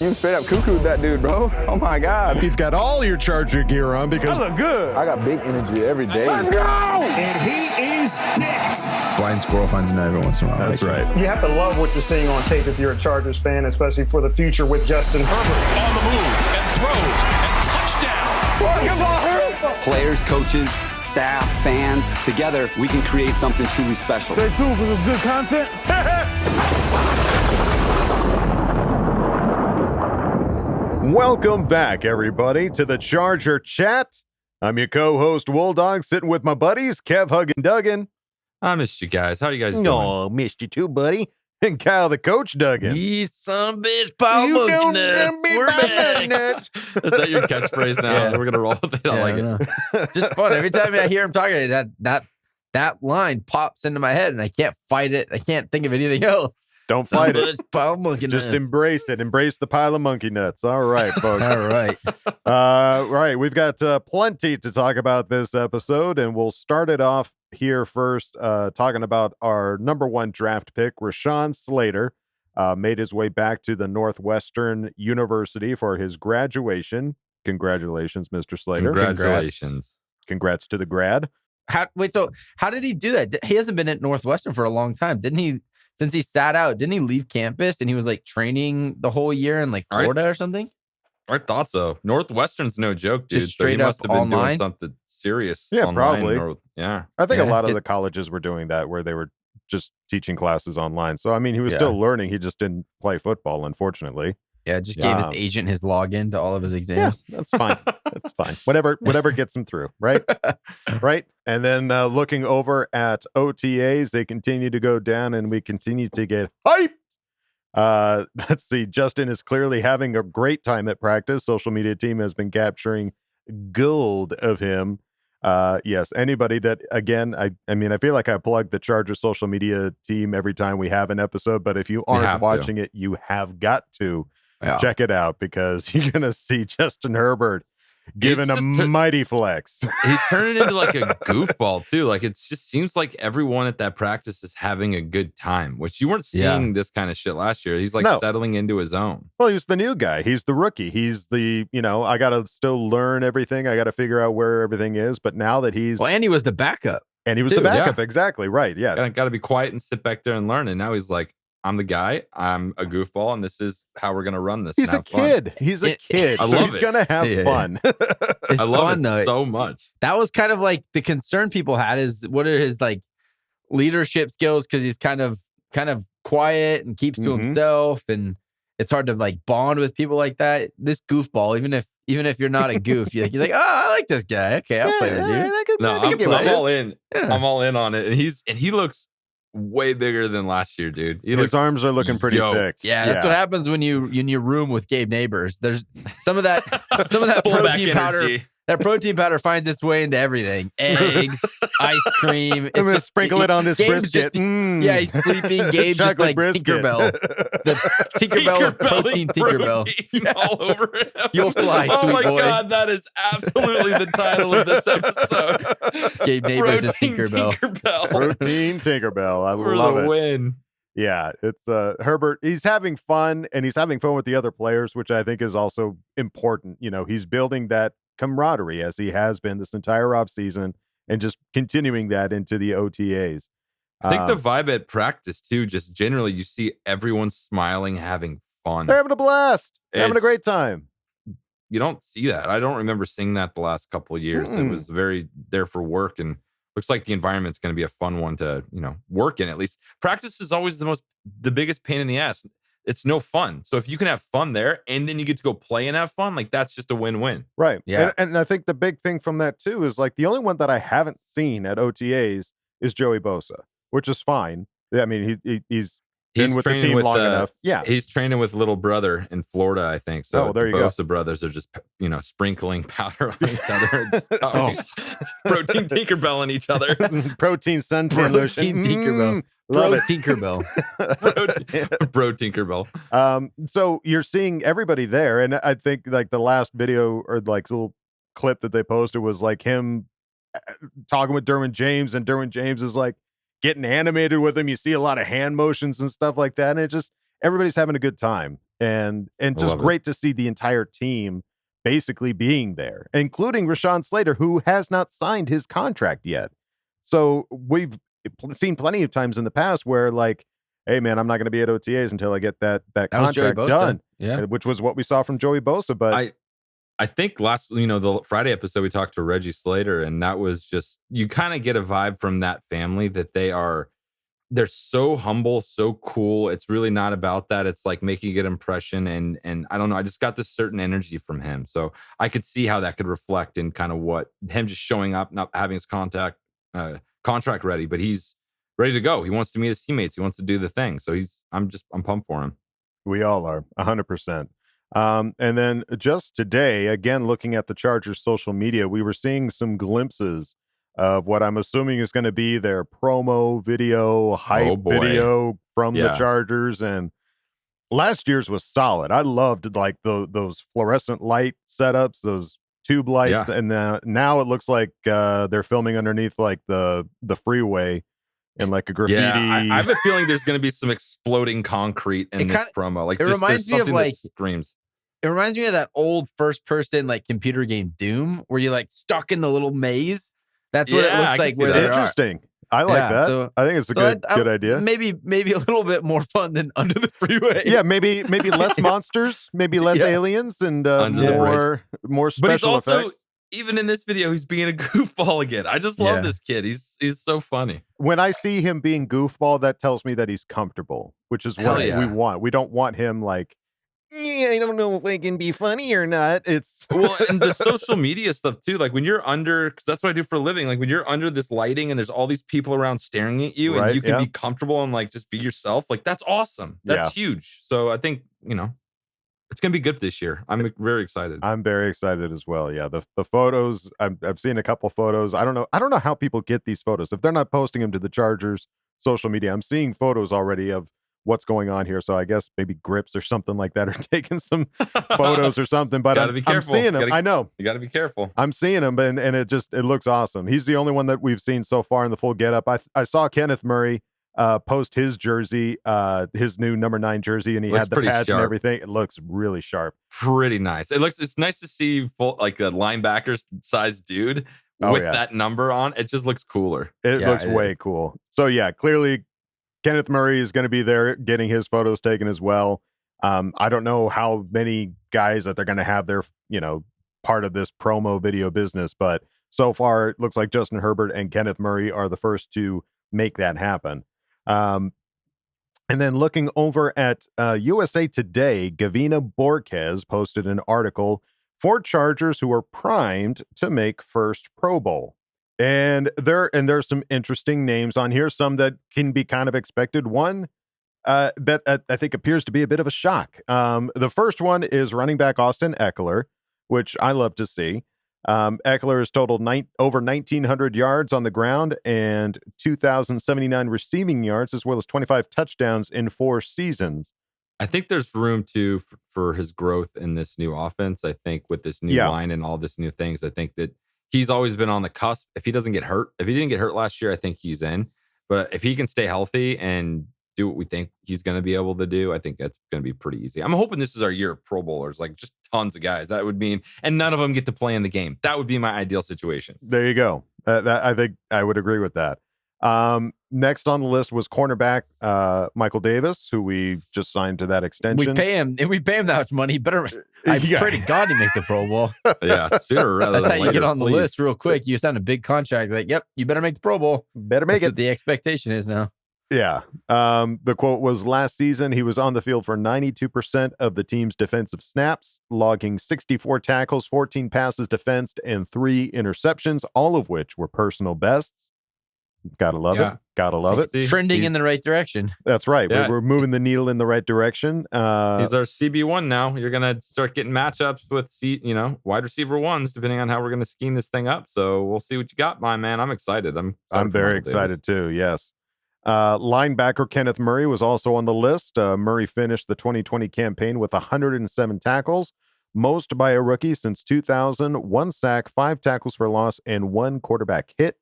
You straight up cuckooed that dude, bro. Oh my God. You've got all your Charger gear on because I look good. I got big energy every day. Let's go! And he is dicked. Blind squirrel finds a nut every once in a while. That's right. You have to love what you're seeing on tape if you're a Chargers fan, especially for the future with Justin Herbert. On the move and throws and touchdown. Players, coaches, staff, fans, together we can create something truly special. Stay tuned for some good content. Welcome back, everybody, to the Charger Chat. I'm your co-host, Wolldog, sitting with my buddies, Kev, Hug, and Duggan. I missed you guys. How are you guys doing? Oh, missed you too, buddy. And Kyle, the coach, Duggan. You son of a bitch, Paul Monkey Nuts. We're back. Is that your catchphrase now? Yeah. We're going to roll with it. I like it. Just fun. Every time I hear him talking, that line pops into my head, and I can't fight it. I can't think of anything else. Don't fight it. Paul Monkey Nuts. Just embrace it. Embrace the pile of monkey nuts. All right, folks. All right. Right. We've got plenty to talk about this episode, and we'll start it off here first, talking about our number one draft pick, Rashawn Slater, made his way back to the Northwestern University for his graduation. Congratulations, Mr. Slater. Congratulations. Congrats to the grad. So how did he do that? He hasn't been at Northwestern for a long time. Didn't he? Since he sat out, didn't he leave campus and he was like training the whole year in like Florida or something? I thought so. Northwestern's no joke, dude. Just So he straight must up have been online? doing something serious. Yeah, online probably. Yeah. I think a Yeah, lot of the colleges were doing that, where they were just teaching classes online. So, I mean, he was still learning. He just didn't play football, unfortunately. Yeah, just gave his agent his login to all of his exams. Yeah, that's fine. That's fine. Whatever gets him through, right? Right. And then looking over at OTAs, they continue to go down, and we continue to get hyped. Let's see. Justin is clearly having a great time at practice. Social media team has been capturing gold of him. Yes, anybody that, again, I mean, I feel like I plug the Charger social media team every time we have an episode, but if you aren't watching it, you have got to check it out, because you're going to see Justin Herbert giving a mighty flex. He's turning into like a goofball too. Like, it just seems like everyone at that practice is having a good time, which you weren't seeing this kind of shit last year. He's like settling into his own. Well, he's the new guy. He's the rookie. He's the, I got to still learn everything. I got to figure out where everything is. But now that he's... Well, and he was the backup. And he was the backup. Yeah. Exactly. Right. Yeah. Got to be quiet and sit back there and learn. And now he's like, I'm the guy. I'm a goofball, and this is how we're gonna run this. He's a kid. He's a kid. I love he's gonna have fun. I love it so much. That was kind of like the concern people had, is what are his like leadership skills, because he's kind of quiet and keeps to himself, and it's hard to like bond with people like that. This goofball, even if you're not a goof, you're like, oh, I like this guy. Okay, I'll play with you. I'm all in. Yeah. I'm all in on it, and he looks way bigger than last year, dude. His arms are looking pretty thick. Yeah, that's what happens when you in your room with Gabe Nabers. There's some of that protein powder. That protein powder finds its way into everything. Eggs, ice cream. I'm going to sprinkle it on this brisket. Yeah, he's sleeping. Gabe's just like brisket. Tinkerbell. The Tinkerbell protein Tinkerbell. All over him. You'll fly, oh sweet my boy. God, that is absolutely the title of this episode. Gabe Nabers is Tinkerbell. Protein Tinkerbell. I For love the it. win. Yeah, it's Herbert. He's having fun, and he's having fun with the other players, which I think is also important. He's building that camaraderie, as he has been this entire offseason, and just continuing that into the OTAs. I think the vibe at practice too, just generally, you see everyone smiling, having fun. They're having a blast. They're having a great time. You don't see that. I don't remember seeing that the last couple of years. It was very there for work, and looks like the environment's going to be a fun one to, work in. At least practice is always the biggest pain in the ass. It's no fun. So if you can have fun there, and then you get to go play and have fun, like that's just a win-win. Right. Yeah. And I think the big thing from that too is like the only one that I haven't seen at OTAs is Joey Bosa, which is fine. I mean, he's been with the team long enough. Yeah. He's training with little brother in Florida, I think. So there you Bosa go. brothers are just, sprinkling powder on each other. Just protein Tinkerbell on each other. Protein suntan lotion. Tinkerbell. Love it. Tinkerbell. Bro Tinkerbell. So you're seeing everybody there. And I think like the last video or like little clip that they posted was like him talking with Derwin James, and Derwin James is like getting animated with him. You see a lot of hand motions and stuff like that. And it just, everybody's having a good time. and I just love it. great to see the entire team basically being there, including Rashawn Slater, who has not signed his contract yet. So we've seen plenty of times in the past where like, hey man, I'm not going to be at OTAs until I get that That was Joey contract Bosa. done, Yeah. which was what we saw from Joey Bosa. But I think the Friday episode we talked to Reggie Slater, and that was just, you kind of get a vibe from that family that they're so humble, so cool. It's really not about that. It's like making a good impression. And I don't know, I just got this certain energy from him. So I could see how that could reflect in kind of what him just showing up, not having his contract ready, but he's ready to go. He wants to meet his teammates. He wants to do the thing. So I'm pumped for him. we all are 100%. And then just today, again, looking at the Chargers social media, we were seeing some glimpses of what I'm assuming is going to be their promo video, hype video from the Chargers. And last year's was solid. I loved like those fluorescent light setups, those tube lights. And now it looks like they're filming underneath like the freeway and like a graffiti. Yeah, I have a feeling there's going to be some exploding concrete in this promo. Like, it just reminds me of something like that screams. It reminds me of that old first person like computer game Doom, where you're like stuck in the little maze. That's what it looks like. Where they're interesting. I like that. So, I think it's a good idea. Maybe a little bit more fun than Under the Freeway. Yeah, maybe less monsters, maybe less aliens, and more special But he's also effects. Even in this video, he's being a goofball again. I just love this kid. He's so funny. When I see him being goofball, that tells me that he's comfortable, which is what we want. We don't want him like, I don't know if I can be funny or not. It's well, and the social media stuff too. Like when you're under, because that's what I do for a living. Like when you're under this lighting and there's all these people around staring at you, and you can be comfortable and like just be yourself. Like that's awesome. That's huge. So I think it's gonna be good this year. I'm very excited. I'm very excited as well. Yeah, the photos. I've seen a couple photos. I don't know how people get these photos if they're not posting them to the Chargers social media. I'm seeing photos already of what's going on here. So I guess maybe Grips or something like that are taking some photos or something. But be careful. I'm seeing them. I know. You got to be careful. I'm seeing him, and it looks awesome. He's the only one that we've seen so far in the full getup. I saw Kenneth Murray post his jersey, his new number 9 jersey, and he had the patch and everything. It looks really sharp. Pretty nice. It's nice to see like a linebacker size dude with that number on. It just looks cooler. It looks way cool. So yeah, clearly Kenneth Murray is going to be there getting his photos taken as well. I don't know how many guys that they're going to have there, part of this promo video business, but so far it looks like Justin Herbert and Kenneth Murray are the first to make that happen. And then looking over at USA Today, Gavino Borquez posted an article for Chargers who are primed to make first Pro Bowl. And there's some interesting names on here, some that can be kind of expected. One that I think appears to be a bit of a shock. The first one is running back Austin Eckler, which I love to see. Eckler has totaled over 1,900 yards on the ground and 2,079 receiving yards, as well as 25 touchdowns in 4 seasons. I think there's room for his growth in this new offense. I think with this new line and all this new things, I think that he's always been on the cusp. If he didn't get hurt last year, I think he's in. But if he can stay healthy and do what we think he's going to be able to do, I think that's going to be pretty easy. I'm hoping this is our year of Pro Bowlers, like just tons of guys. That would mean, and none of them get to play in the game. That would be my ideal situation. There you go. I think I would agree with that. Next on the list was cornerback Michael Davis, who we just signed to that extension. We pay him that much money. Better. I pray to God he makes the Pro Bowl. Yeah, sooner rather than That's how later, you get on the please. list real quick. You sign a big contract. Like, yep, you better make the Pro Bowl. Better make That's it. what the expectation is now. Yeah. The quote was, last season, he was on the field for 92% of the team's defensive snaps, logging 64 tackles, 14 passes defensed, and 3 interceptions, all of which were personal bests. Gotta love it. Gotta love it. Trending in the right direction. That's right. Yeah. We're moving the needle in the right direction. He's our CB1 now. You're going to start getting matchups with, wide receiver ones, depending on how we're going to scheme this thing up. So we'll see what you got, my man. I'm excited. I'm very excited too. Yes. Linebacker Kenneth Murray was also on the list. Murray finished the 2020 campaign with 107 tackles, most by a rookie since 2000, 1 sack, 5 tackles for loss, and 1 quarterback hit.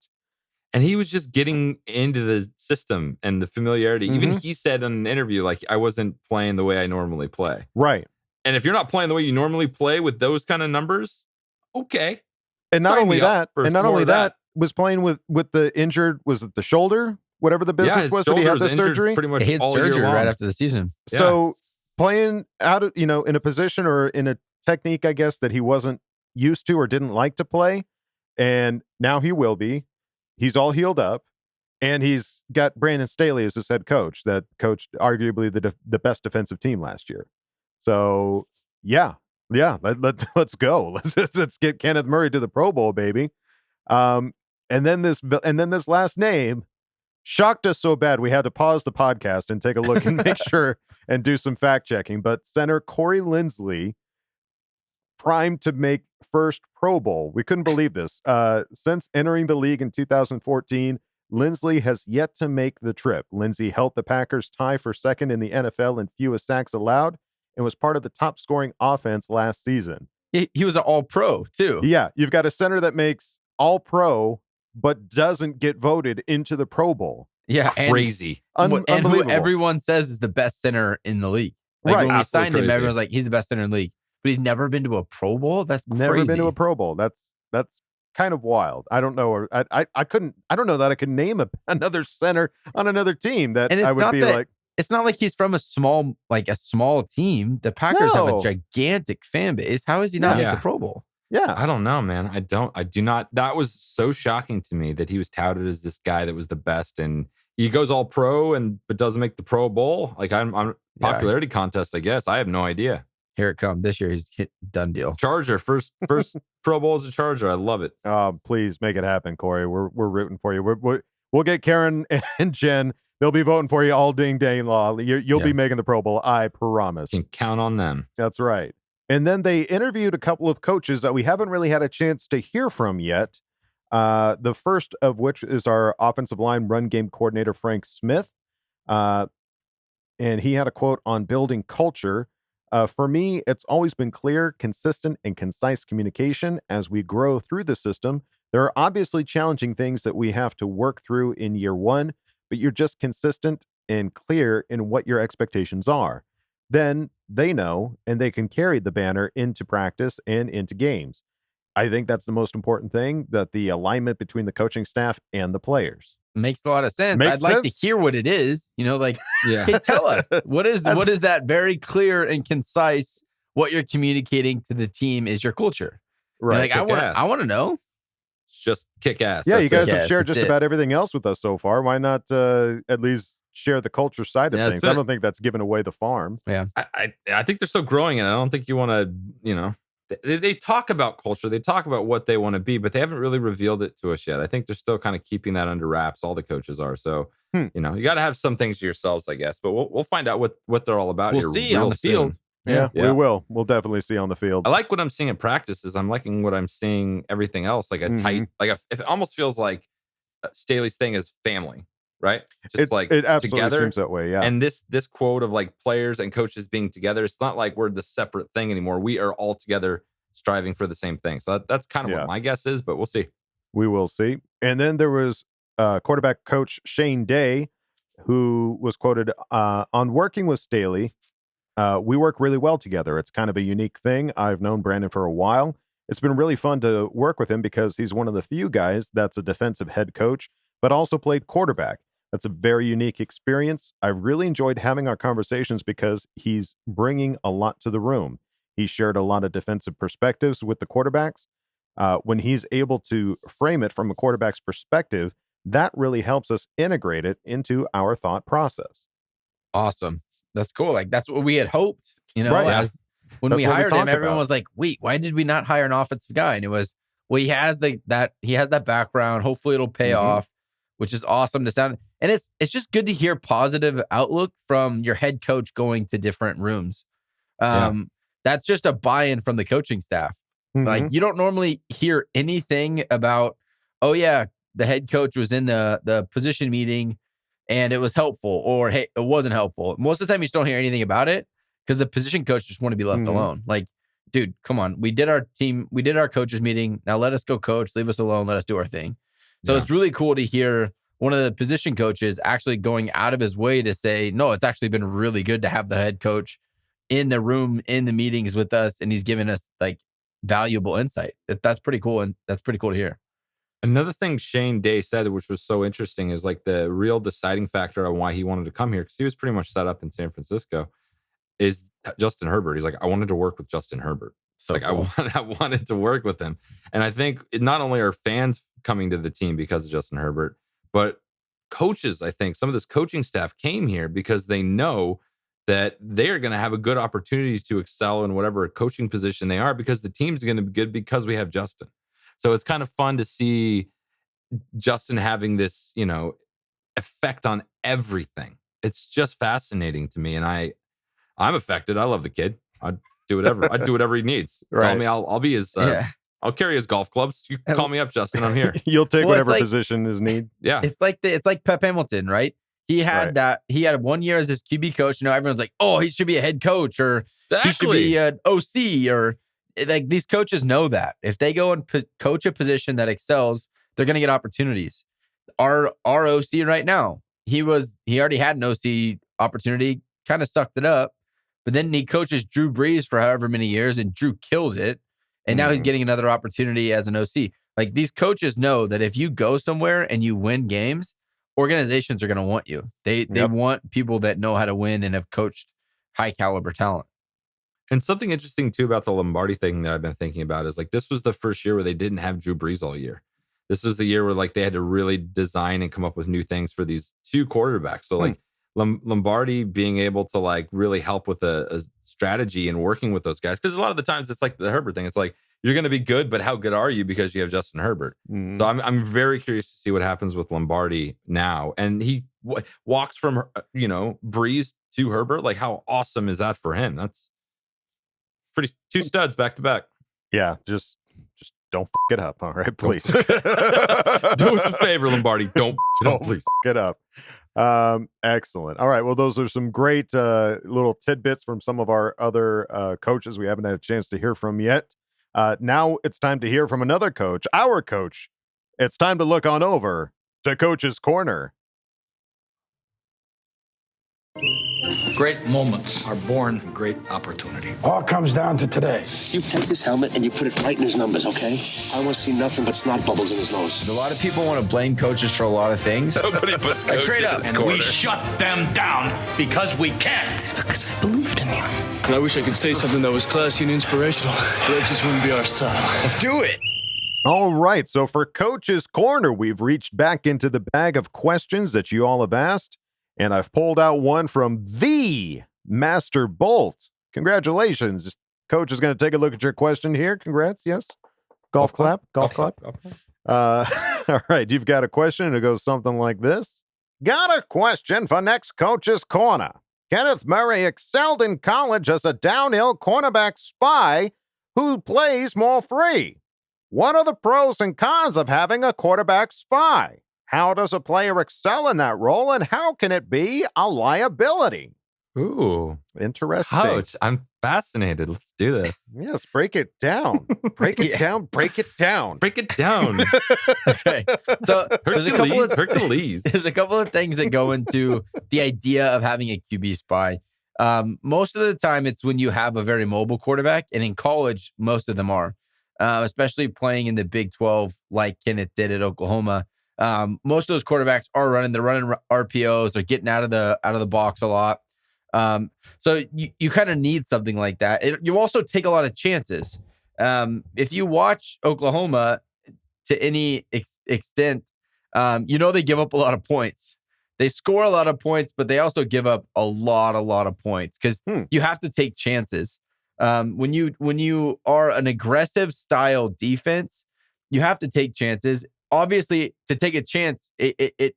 And he was just getting into the system and the familiarity. Even he said in an interview, like, I wasn't playing the way I normally play. Right. And if you're not playing the way you normally play with those kind of numbers, okay. And not Sign only me up that, for and not more only of that, was playing with the injured, was it the shoulder? Whatever the business his was that he shoulder had was the injured surgery. pretty much He had all year surgery long. right after the season. So playing out of, in a position or in a technique, I guess, that he wasn't used to or didn't like to play. And now he will be. He's all healed up. And he's got Brandon Staley as his head coach that coached arguably the best defensive team last year. So, let's go. Let's get Kenneth Murray to the Pro Bowl, baby. And then this last name shocked us so bad we had to pause the podcast and take a look and make sure and do some fact checking. But center Corey Linsley, primed to make first Pro Bowl. We couldn't believe this. Since entering the league in 2014, Linsley has yet to make the trip. Lindsey helped the Packers tie for second in the NFL in fewest sacks allowed and was part of the top scoring offense last season. He was an all-pro, too. Yeah, you've got a center that makes all-pro but doesn't get voted into the Pro Bowl. Yeah, Crazy. And who Unbelievable. everyone says is the best center in the league. Like Right. when we Absolutely signed him, crazy. everyone's like, he's the best center in the league. But he's never been to a Pro Bowl? That's crazy. Never been to a Pro Bowl. That's kind of wild. I don't know. I don't know that I could name another center on another team that And it's I would not be that- like, It's not like he's from a small team. The Packers have a No. gigantic fan base. How is he not at the Pro Bowl? yeah. I don't know, man. I do not. That was so shocking to me that he was touted as this guy that was the best, and he goes all pro but doesn't make the Pro Bowl. Like I'm popularity contest, I guess. I have no idea. Here it comes. This year he's done deal. Charger first Pro Bowl as a Charger. I love it. Please make it happen, Corey. We're rooting for you. We'll get Karen and Jen. They'll be voting for you all ding dang law. You'll be making the Pro Bowl. I promise. You can count on them. That's right. And then they interviewed a couple of coaches that we haven't really had a chance to hear from yet. The first of which is our offensive line run game coordinator, Frank Smith. And he had a quote on building culture. For me, it's always been clear, consistent, and concise communication as we grow through the system. There are obviously challenging things that we have to work through in year one, but you're just consistent and clear in what your expectations are. Then they know, and they can carry the banner into practice and into games. I think that's the most important thing, that the alignment between the coaching staff and the players. Makes a lot of sense. Makes I'd like to sense. hear what it is. Like, Yeah. hey, tell us what is that very clear and concise. What you're communicating to the team is your culture. Right. Like, I want to know. Just kick ass. Yeah, That's you guys it. have shared that's just it. about everything else with us so far. Why not at least share the culture side of Yeah, it's things? been- I don't think that's giving away the farm. I think they're still growing, and I don't think you want to, they talk about culture, they talk about what they want to be, but they haven't really revealed it to us yet. I think they're still kind of keeping that under wraps. All the coaches are. So, you got to have some things to yourselves, I guess. But we'll find out what they're all about. We'll here see on real the field. soon. Yeah, Yeah. we will. We'll definitely see on the field. I like what I'm seeing in practices. I'm liking what I'm seeing everything else. Like a tight, it almost feels like Staley's thing is family, right? Just it absolutely together. seems that way. Yeah. And this quote of like players and coaches being together, it's not like we're the separate thing anymore. We are all together striving for the same thing. So that's kind of what my guess is, but we'll see. We will see. And then there was quarterback coach Shane Day, who was quoted on working with Staley. We work really well together. It's kind of a unique thing. I've known Brandon for a while. It's been really fun to work with him because he's one of the few guys that's a defensive head coach, but also played quarterback. That's a very unique experience. I really enjoyed having our conversations because he's bringing a lot to the room. He shared a lot of defensive perspectives with the quarterbacks. When he's able to frame it from a quarterback's perspective, that really helps us integrate it into our thought process. Awesome. That's cool. Like, that's what we had hoped, Right. as when That's we what we hired him, talked everyone about. was like, wait, why did we not hire an offensive guy? And it was, well, he has that background. Hopefully it'll pay off, which is awesome to sound. And it's just good to hear positive outlook from your head coach going to different rooms. That's just a buy-in from the coaching staff. Like, you don't normally hear anything about, oh yeah, the head coach was in the position meeting and it was helpful, or hey, it wasn't helpful. Most of the time you just don't hear anything about it because the position coach just want to be left alone. Like, dude, come on. We did our coaches meeting. Now let us go coach, leave us alone. Let us do our thing. So Yeah. it's really cool to hear one of the position coaches actually going out of his way to say, no, it's actually been really good to have the head coach in the room, in the meetings with us, and he's giving us like valuable insight. That's pretty cool, and that's pretty cool to hear. Another thing Shane Day said, which was so interesting, is like the real deciding factor on why he wanted to come here, because he was pretty much set up in San Francisco, is Justin Herbert. He's like, I wanted to work with Justin Herbert. So Like cool. I wanted to work with him. And I think not only are fans coming to the team because of Justin Herbert, but coaches, I think some of this coaching staff came here because they know that they are going to have a good opportunity to excel in whatever coaching position they are, because the team's going to be good because we have Justin. So it's kind of fun to see Justin having this, effect on everything. It's just fascinating to me. And I'm affected. I love the kid. I'd do whatever he needs. Call Right. me. I'll be his, I'll carry his golf clubs. You can call me up, Justin. I'm here. You'll take Well, it's whatever like- position is need. Yeah. It's like Pep Hamilton, right? He had he had 1 year as his QB coach. Now everyone's like, oh, he should be a head coach, or he should be an OC, or like these coaches know that if they go and coach a position that excels, they're going to get opportunities. Our OC right now, he already had an OC opportunity, kind of sucked it up, but then he coaches Drew Brees for however many years, and Drew kills it, and now he's getting another opportunity as an OC. Like these coaches know that if you go somewhere and you win games, organizations are going to want you. They want people that know how to win and have coached high caliber talent. And something interesting too about the Lombardi thing that I've been thinking about is like, this was the first year where they didn't have Drew Brees all year. This was the year where like they had to really design and come up with new things for these two quarterbacks. So like Lombardi being able to like really help with a strategy and working with those guys. Because a lot of the times it's like the Herbert thing. It's like, you're going to be good, but how good are you because you have Justin Herbert? So I'm very curious to see what happens with Lombardi now. And he walks from, Breeze to Herbert. Like, how awesome is that for him? That's pretty, two studs back to back. Yeah, just don't f it up. All right, please. Do us a favor, Lombardi. Don't please. F it up. Excellent. All right. Well, those are some great little tidbits from some of our other coaches we haven't had a chance to hear from yet. Now it's time to hear from another coach, our coach. It's time to look on over to Coach's Corner. Great moments are born from great opportunity. All comes down to today. You take this helmet and you put it right in his numbers, okay? I want to see nothing but snot bubbles in his nose. A lot of people want to blame coaches for a lot of things. Nobody puts coaches straight up. in his And corner. we shut them down because we can. Because I believed in you. And I wish I could say something that was classy and inspirational, but it just wouldn't be our style. Let's do it. All right. So for Coach's Corner, we've reached back into the bag of questions that you all have asked, and I've pulled out one from the Master Bolt. Congratulations. Coach is going to take a look at your question here. Congrats. Yes. Golf clap. Golf clap. All right. You've got a question, and it goes something like this. Got a question for next Coach's Corner. Kenneth Murray excelled in college as a downhill cornerback spy who plays more free. What are the pros and cons of having a quarterback spy? How does a player excel in that role, and how can it be a liability? Ooh, Interesting. Coach, I'm fascinated. Let's do this. Yes, break it down. Break it down. Break it down. Break it down. Okay. So there's Hercules. there's a couple of things that go into the idea of having a QB spy. Most of the time, it's when you have a very mobile quarterback, and in college, most of them are, especially playing in the Big 12 like Kenneth did at Oklahoma. Most of those quarterbacks are running RPOs. They're getting out of the box a lot. So you kind of need something like that. You also take a lot of chances. If you watch Oklahoma to any extent, they give up a lot of points. They score a lot of points, but they also give up a lot of points because you have to take chances. When you are an aggressive style defense, you have to take chances. Obviously, to take a chance, it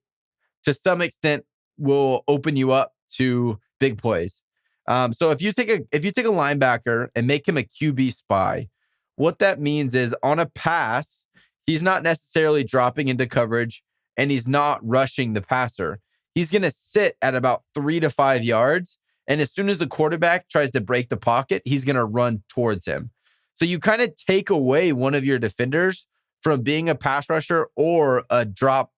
to some extent will open you up to big plays. So if you take a linebacker and make him a QB spy, what that means is on a pass, he's not necessarily dropping into coverage and he's not rushing the passer. He's going to sit at about 3 to 5 yards. And as soon as the quarterback tries to break the pocket, he's going to run towards him. So you kind of take away one of your defenders from being a pass rusher or a drop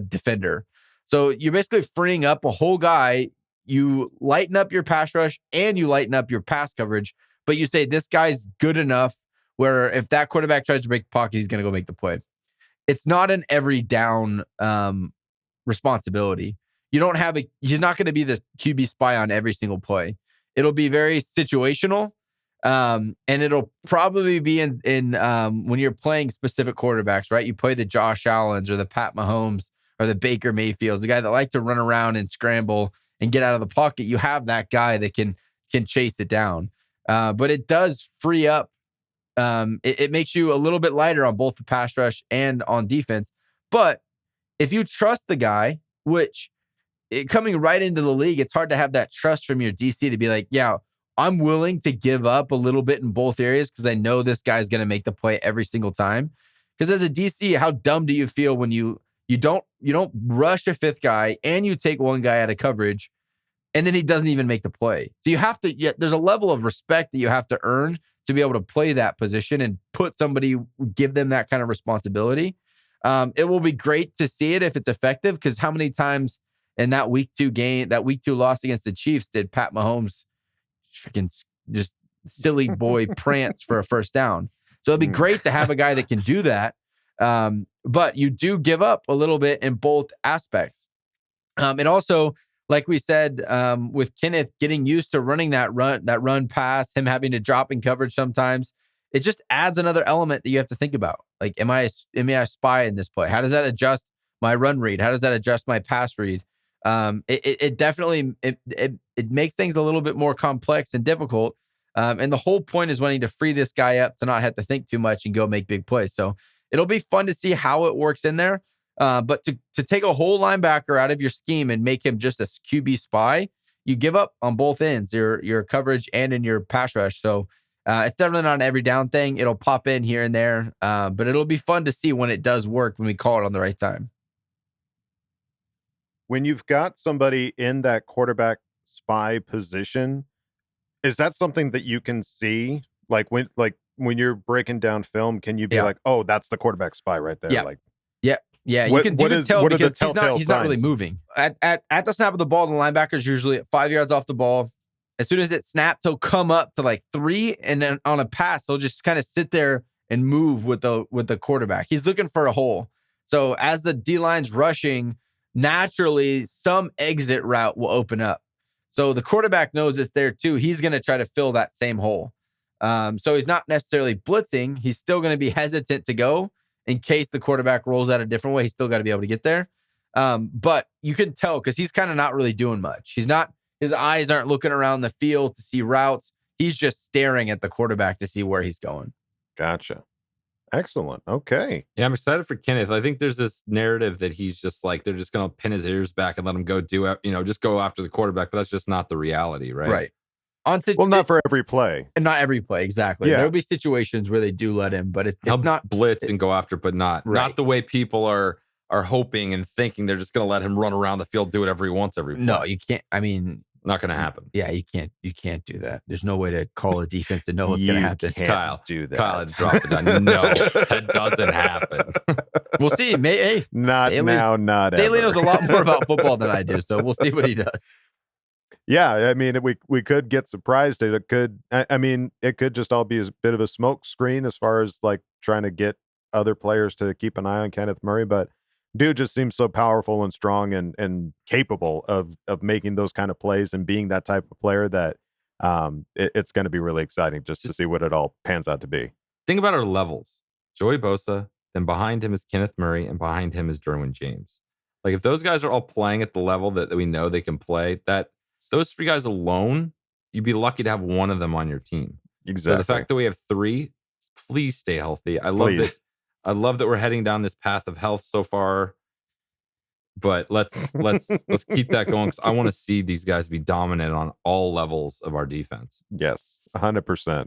defender. So you're basically freeing up a whole guy. You lighten up your pass rush and you lighten up your pass coverage, but you say this guy's good enough where if that quarterback tries to break the pocket, he's going to go make the play. It's not an every down responsibility. You're not going to be the QB spy on every single play. It'll be very situational. And it'll probably be in when you're playing specific quarterbacks, right? You play the Josh Allens or the Pat Mahomes or the Baker Mayfields, the guy that like to run around and scramble and get out of the pocket. You have that guy that can chase it down. But it does free up. It makes you a little bit lighter on both the pass rush and on defense. But if you trust the guy, which coming right into the league, it's hard to have that trust from your DC to be like, yeah, I'm willing to give up a little bit in both areas because I know this guy's going to make the play every single time. Because as a DC, how dumb do you feel when you don't rush a fifth guy and you take one guy out of coverage and then he doesn't even make the play? So you have to, there's a level of respect that you have to earn to be able to play that position and give them that kind of responsibility. It will be great to see it if it's effective, because how many times in that week 2 loss against the Chiefs did Pat Mahomes freaking just silly boy prance for a first down? So it'd be great to have a guy that can do that. But you do give up a little bit in both aspects. And also, like we said, with Kenneth getting used to running that run pass, him having to drop in coverage sometimes, it just adds another element that you have to think about. Like, am I a spy in this play? How does that adjust my run read? How does that adjust my pass read? It definitely makes things a little bit more complex and difficult. And the whole point is wanting to free this guy up to not have to think too much and go make big plays. So it'll be fun to see how it works in there. But to take a whole linebacker out of your scheme and make him just a QB spy, you give up on both ends, your coverage and in your pass rush. So it's definitely not an every down thing. It'll pop in here and there, but it'll be fun to see when it does work, when we call it on the right time. When you've got somebody in that quarterback spy position, is that something that you can see? Like when you're breaking down film, can you be like, oh, that's the quarterback spy right there? Yeah. Like, yeah. You can tell because he's not really moving. At the snap of the ball, the linebacker's usually at 5 yards off the ball. As soon as it snaps, he'll come up to like 3, and then on a pass, he'll just kind of sit there and move with the quarterback. He's looking for a hole. So as the D-line's rushing, naturally some exit route will open up. So the quarterback knows it's there too. He's going to try to fill that same hole. So he's not necessarily blitzing. He's still going to be hesitant to go in case the quarterback rolls out a different way. He's still got to be able to get there. But you can tell because he's kind of not really doing much. His eyes aren't looking around the field to see routes. He's just staring at the quarterback to see where he's going. Gotcha. Excellent. Okay. Yeah, I'm excited for Kenneth. I think there's this narrative that he's just like, they're just going to pin his ears back and let him go just go after the quarterback. But that's just not the reality, right? Right. Not for every play. And not every play, exactly. Yeah. There'll be situations where they do let him, but it's not blitz and go after, but not the way people are hoping and thinking they're just going to let him run around the field, do whatever he wants every play. No, you can't. I mean, not going to happen. Yeah, you can't do that. There's no way to call a defense to know what's going to happen. Kyle, do that. Kyle, drop it down. No, that doesn't happen. We'll see. Not now, not ever. Staley knows a lot more about football than I do, so we'll see what he does. Yeah, I mean, we could get surprised. It could just all be a bit of a smoke screen as far as like trying to get other players to keep an eye on Kenneth Murray, but dude just seems so powerful and strong and capable of making those kind of plays and being that type of player that it's going to be really exciting just to see what it all pans out to be. Think about our levels. Joey Bosa, then behind him is Kenneth Murray, and behind him is Derwin James. Like if those guys are all playing at the level that we know they can play, that those 3 guys alone, you'd be lucky to have one of them on your team. Exactly. So the fact that we have 3, please stay healthy. I love that we're heading down this path of health so far, but let's keep that going because I want to see these guys be dominant on all levels of our defense. Yes, 100%.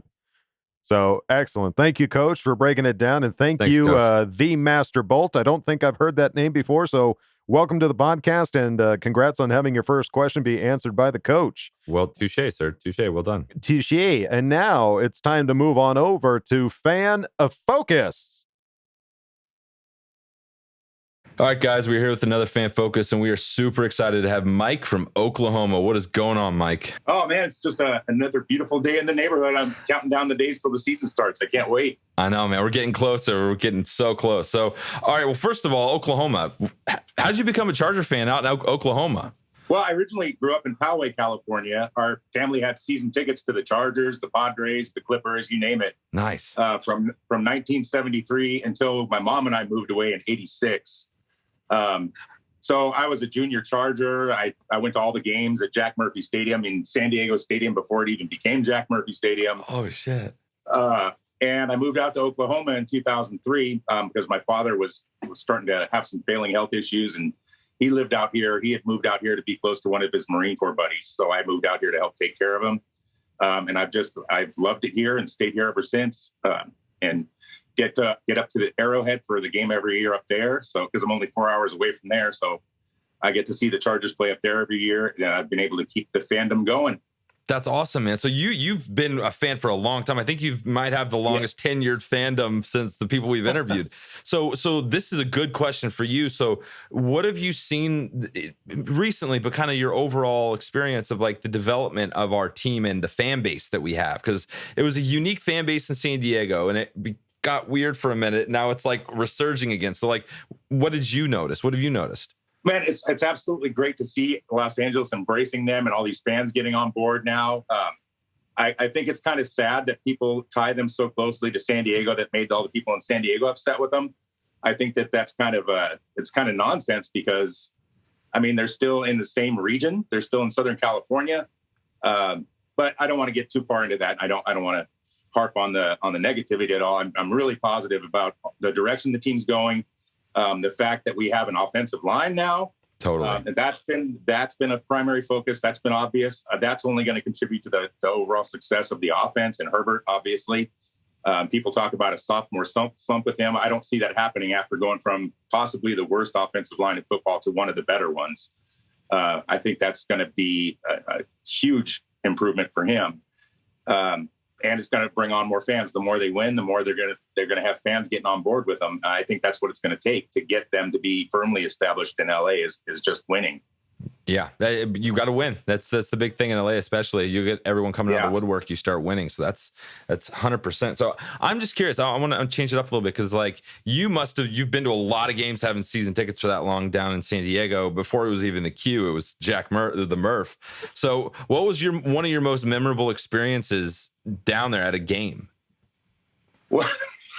So excellent. Thank you, Coach, for breaking it down, and thanks, you, the Master Bolt. I don't think I've heard that name before, so welcome to the podcast, and congrats on having your first question be answered by the coach. Well, touche, sir. Touche. Well done. Touche. And now it's time to move on over to Fan of Focus. All right, guys, we're here with another Fan Focus, and we are super excited to have Mike from Oklahoma. What is going on, Mike? Oh, man, it's just another beautiful day in the neighborhood. I'm counting down the days till the season starts. I can't wait. I know, man. We're getting closer. We're getting so close. So, all right, well, first of all, Oklahoma. How did you become a Charger fan out in Oklahoma? Well, I originally grew up in Poway, California. Our family had season tickets to the Chargers, the Padres, the Clippers, you name it. Nice. From 1973 until my mom and I moved away in 86. So I was a junior Charger. I went to all the games at Jack Murphy Stadium in San Diego Stadium before it even became Jack Murphy Stadium. Oh, shit. And I moved out to Oklahoma in 2003 because my father was starting to have some failing health issues, and he lived out here. He had moved out here to be close to one of his Marine Corps buddies. So I moved out here to help take care of him. And I've loved it here and stayed here ever since. And get up to the Arrowhead for the game every year up there. So, because I'm only 4 hours away from there. So I get to see the Chargers play up there every year. And I've been able to keep the fandom going. That's awesome, man. So you've been a fan for a long time. I think you might have the longest tenured fandom since the people we've interviewed. So this is a good question for you. So what have you seen recently, but kind of your overall experience of like the development of our team and the fan base that we have? Because it was a unique fan base in San Diego, and it got weird for a minute. Now it's like resurging again. So like, what did you notice? What have you noticed? Man, it's absolutely great to see Los Angeles embracing them and all these fans getting on board now. I think it's kind of sad that people tie them so closely to San Diego that made all the people in San Diego upset with them. I think that's kind of it's kind of nonsense because, I mean, they're still in the same region. They're still in Southern California. But I don't want to get too far into that. I don't want to harp on the negativity at all. I'm really positive about the direction the team's going. The fact that we have an offensive line now, totally, and that's been a primary focus. That's been obvious. That's only going to contribute to the overall success of the offense. And Herbert, obviously, people talk about a sophomore slump with him. I don't see that happening after going from possibly the worst offensive line in football to one of the better ones. I think that's going to be a huge improvement for him. And it's going to bring on more fans. The more they win, the more they're going to have fans getting on board with them. I think that's what it's going to take to get them to be firmly established in LA is just winning. Yeah, you got to win. That's the big thing in LA, especially. You get everyone coming out of the woodwork, you start winning. So that's 100%. So I'm just curious. I want to change it up a little bit because like you've been to a lot of games having season tickets for that long down in San Diego. Before it was even the Q, it was the Murph. So what was one of your most memorable experiences down there at a game? Well,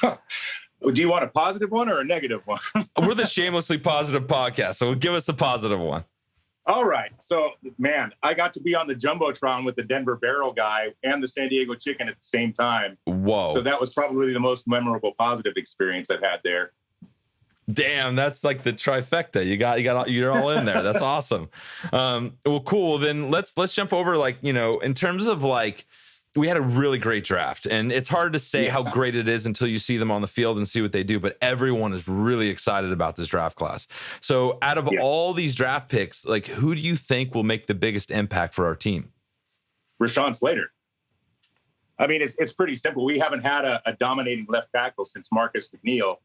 do you want a positive one or a negative one? We're the shamelessly positive podcast, so give us a positive one. All right. So, man, I got to be on the Jumbotron with the Denver Barrel guy and the San Diego Chicken at the same time. Whoa. So that was probably the most memorable positive experience I've had there. Damn, that's like the trifecta. You're all in there. That's awesome. Well, cool. Then let's jump over, like, in terms of like, we had a really great draft, and it's hard to say how great it is until you see them on the field and see what they do. But everyone is really excited about this draft class. So out of all these draft picks, like, who do you think will make the biggest impact for our team? Rashawn Slater. I mean, it's pretty simple. We haven't had a dominating left tackle since Marcus McNeil.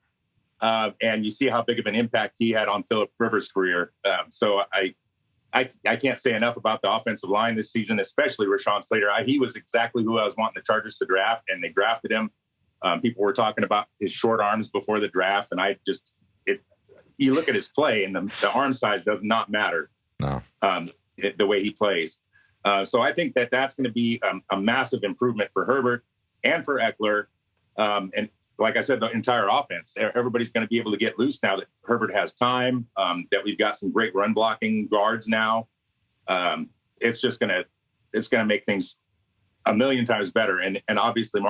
And you see how big of an impact he had on Phillip Rivers' career. So I can't say enough about the offensive line this season, especially Rashawn Slater. He was exactly who I was wanting the Chargers to draft, and they drafted him. People were talking about his short arms before the draft, and you look at his play, and the arm size does not matter. No. The way he plays. So I think that's going to be a massive improvement for Herbert and for Eckler. And like I said, the entire offense, everybody's going to be able to get loose now that Herbert has time, that we've got some great run blocking guards now. It's going to make things a million times better. And obviously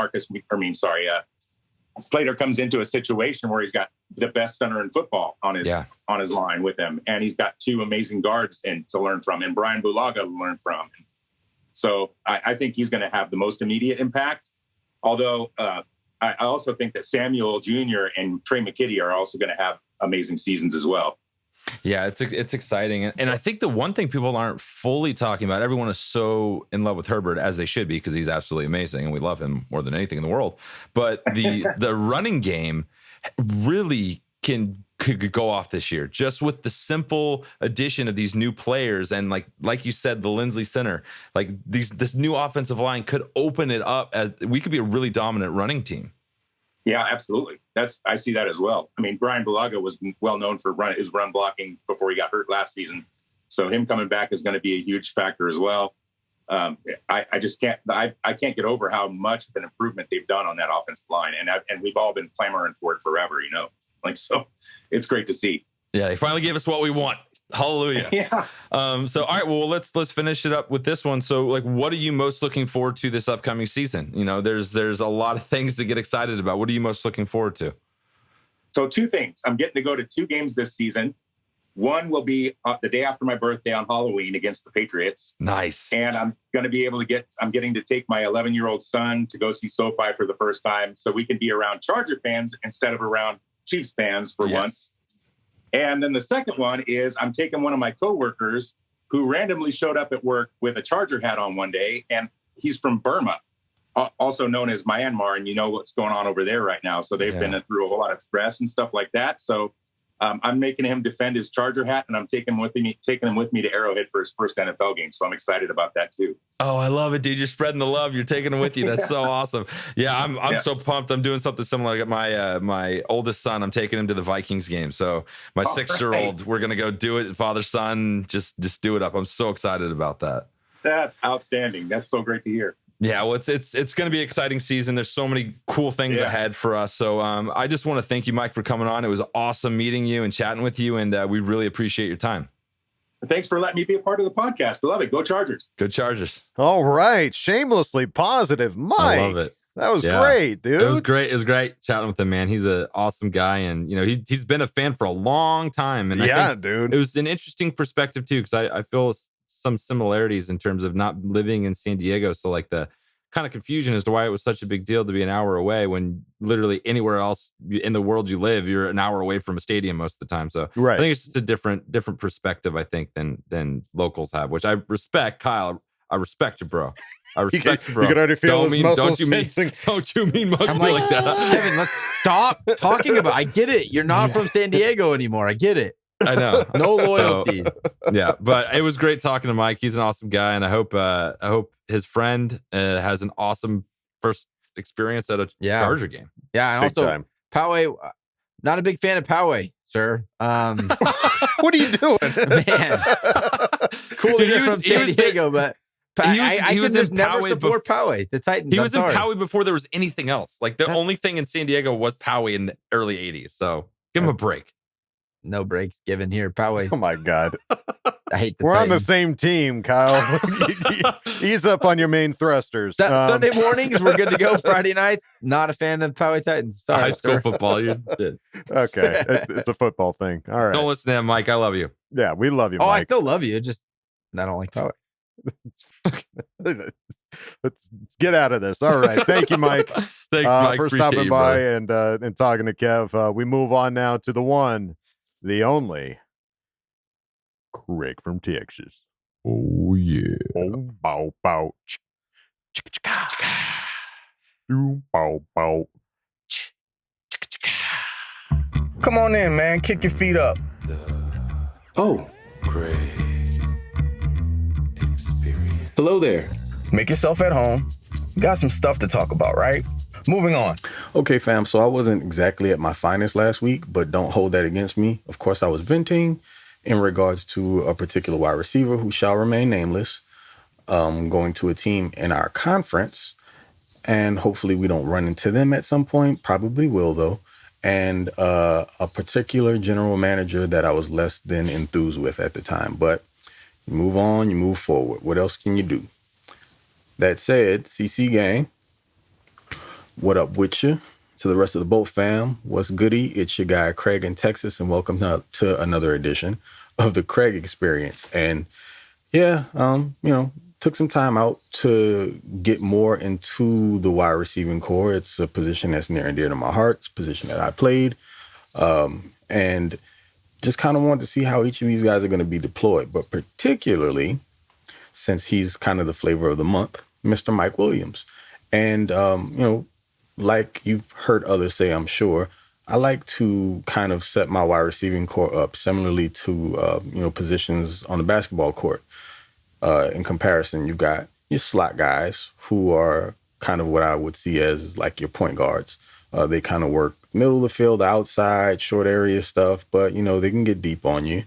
Slater comes into a situation where he's got the best center in football on his line with him. And he's got two amazing guards to learn from, and Brian Bulaga to learn from. So I think he's going to have the most immediate impact. Although, I also think that Samuel Jr. and Trey McKitty are also going to have amazing seasons as well. Yeah, it's exciting. And I think the one thing people aren't fully talking about, everyone is so in love with Herbert, as they should be, because he's absolutely amazing and we love him more than anything in the world. But the running game really can could go off this year, just with the simple addition of these new players. And like you said, the Lindsley Center, like this new offensive line could open it up as we could be a really dominant running team. Yeah, absolutely. I see that as well. I mean, Brian Bulaga was well known for his run blocking before he got hurt last season. So him coming back is going to be a huge factor as well. I just can't get over how much of an improvement they've done on that offensive line. And we've all been clamoring for it forever, so it's great to see. Yeah. They finally gave us what we want. Hallelujah. Yeah. So, all right, well, let's finish it up with this one. So, like, what are you most looking forward to this upcoming season? There's a lot of things to get excited about. What are you most looking forward to? So 2 things. I'm getting to go to 2 games this season. One will be the day after my birthday on Halloween against the Patriots. Nice. And I'm going to be able to I'm getting to take my 11-year-old son to go see SoFi for the first time, so we can be around Charger fans instead of around Chiefs fans for once. And then the second one is I'm taking one of my coworkers who randomly showed up at work with a Charger hat on one day, and he's from Burma, also known as Myanmar, and you know what's going on over there right now. So they've been through a whole lot of stress and stuff like that. So I'm making him defend his Charger hat, and I'm taking him with me to Arrowhead for his first NFL game. So I'm excited about that too. Oh, I love it, dude. You're spreading the love. You're taking him with you. That's so awesome. Yeah, I'm so pumped. I'm doing something similar. I got my oldest son. I'm taking him to the Vikings game. So my 6-year-old, we're gonna go do it. Father son, just do it up. I'm so excited about that. That's outstanding. That's so great to hear. Yeah, well, it's going to be an exciting season. There's so many cool things ahead for us. So I just want to thank you, Mike, for coming on. It was awesome meeting you and chatting with you, and we really appreciate your time. Thanks for letting me be a part of the podcast. I love it. Go Chargers. Go Chargers. All right. Shamelessly positive, Mike. I love it. That was great, dude. It was great. It was great chatting with him, man. He's an awesome guy, and he's been a fan for a long time. And I think dude, it was an interesting perspective too, because I feel some similarities in terms of not living in San Diego. So like the kind of confusion as to why it was such a big deal to be an hour away when literally anywhere else in the world you live, you're an hour away from a stadium most of the time. So I think it's just a different perspective, I think, than locals have, which I respect. Kyle, I respect you, bro. I respect you, bro. You can already feel his muscles tensing. Don't you mean mug me like that? Kevin, let's stop talking about. I get it. You're not from San Diego anymore. I get it. I know. No loyalty. So, but it was great talking to Mike. He's an awesome guy, and I hope his friend has an awesome first experience at a Charger game. Yeah, and Big also time. Poway, not a big fan of Poway, sir. What are you doing, man? Cool to hear from San Diego, but I was just in never Poway support Poway, the Titans. He was in Poway before there was anything else. Like the only thing in San Diego was Poway in the early 80s. So give him a break. No breaks given here. Poway. Oh my God. I hate the We're Titans. on the same team, Kyle. Ease up on your main thrusters. Sunday mornings, we're good to go. Friday nights, not a fan of Poway Titans. Sorry, high school football. You're dead. Okay. It's a football thing. All right. Don't listen to him, Mike. I love you. Yeah, we love you, Oh, Mike. I still love you. Just I don't like Poway. Let's get out of this. All right. Thank you, Mike. Thanks, Mike. For Appreciate stopping you, by brother. and talking to Kev. We move on now to the one, the only Craig from Texas. Oh, yeah. Oh, bow, bow. Bow, bow. Come on in, man. Kick your feet up. Oh, Craig experience. hello there. Make yourself at home. Got some stuff to talk about, right? Moving on. Okay, fam. So I wasn't exactly at my finest last week, but don't hold that against me. Of course, I was venting in regards to a particular wide receiver who shall remain nameless, going to a team in our conference. And hopefully we don't run into them at some point. Probably will, though. And a particular general manager that I was less than enthused with at the time. But you move on, you move forward. What else can you do? That said, CC gang, what up with you? To the rest of the Bolt fam, what's goody? It's your guy Craig in Texas, and welcome to another edition of the Craig Experience. And yeah, took some time out to get more into the wide receiving core. It's a position that's near and dear to my heart. It's a position that I played, and just kind of wanted to see how each of these guys are going to be deployed. But particularly, since he's kind of the flavor of the month, Mr. Mike Williams, and like you've heard others say, I'm sure, I like to kind of set my wide receiving core up similarly to, positions on the basketball court. In comparison, you've got your slot guys who are kind of what I would see as like your point guards. They kind of work middle of the field, outside, short area stuff, but, they can get deep on you.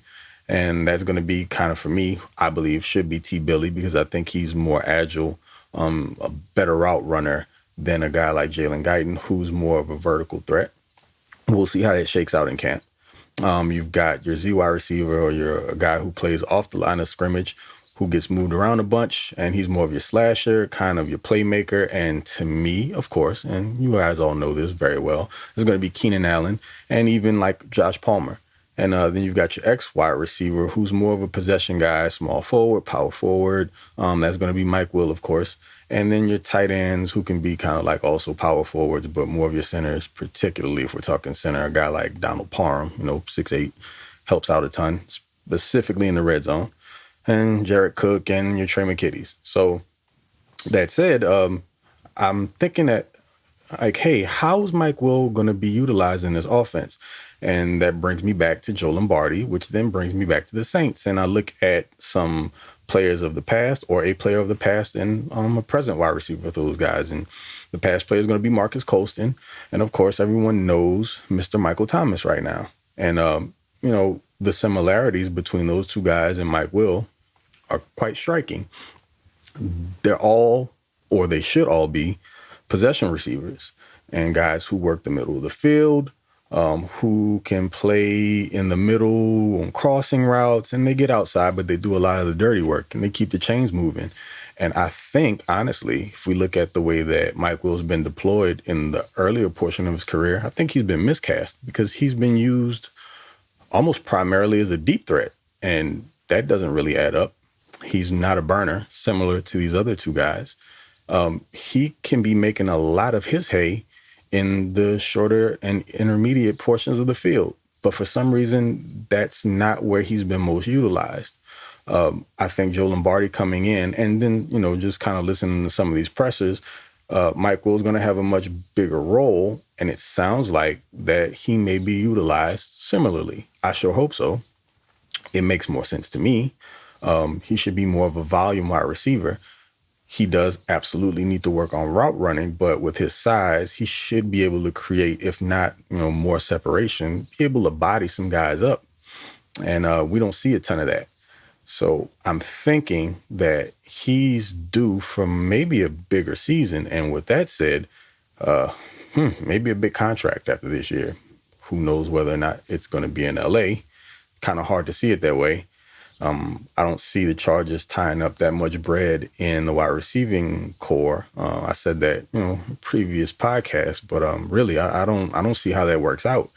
And that's going to be kind of, for me, I believe, should be T. Billy, because I think he's more agile, a better route runner than a guy like Jalen Guyton, who's more of a vertical threat. We'll see how that shakes out in camp. You've got your Z wide receiver, or a guy who plays off the line of scrimmage, who gets moved around a bunch, and he's more of your slasher, kind of your playmaker. And to me, of course, and you guys all know this very well, is going to be Keenan Allen, and even like Josh Palmer. And then you've got your X wide receiver, who's more of a possession guy, small forward, power forward. That's going to be Mike Will, of course. And then your tight ends, who can be kind of like also power forwards, but more of your centers, particularly if we're talking center, a guy like Donald Parham, 6'8", helps out a ton, specifically in the red zone. And Jared Cook and your Trey McKitties. So that said, I'm thinking that, like, hey, how's Mike Will going to be utilized in this offense? And that brings me back to Joe Lombardi, which then brings me back to the Saints. And I look at some players of the past, or a player of the past, and a present wide receiver for those guys. And the past player is going to be Marcus Colston. And of course, everyone knows Mr. Michael Thomas right now. And, the similarities between those two guys and Mike Will are quite striking. They're all, or they should all be, possession receivers and guys who work the middle of the field, who can play in the middle on crossing routes, and they get outside, but they do a lot of the dirty work and they keep the chains moving. And I think, honestly, if we look at the way that Mike Will's been deployed in the earlier portion of his career, I think he's been miscast, because he's been used almost primarily as a deep threat, and that doesn't really add up. He's not a burner, similar to these other two guys. He can be making a lot of his hay in the shorter and intermediate portions of the field, but for some reason, that's not where he's been most utilized. I think Joe Lombardi coming in, and then, just kind of listening to some of these pressers, Mike Will's going to have a much bigger role, and it sounds like that he may be utilized similarly. I sure hope so. It makes more sense to me. He should be more of a volume wide receiver. He does absolutely need to work on route running, but with his size, he should be able to create, if not, more separation, be able to body some guys up. And we don't see a ton of that. So I'm thinking that he's due for maybe a bigger season. And with that said, maybe a big contract after this year. Who knows whether or not it's going to be in LA. Kind of hard to see it that way. I don't see the Chargers tying up that much bread in the wide receiving core. I said that, previous podcast, but really, I don't see how that works out.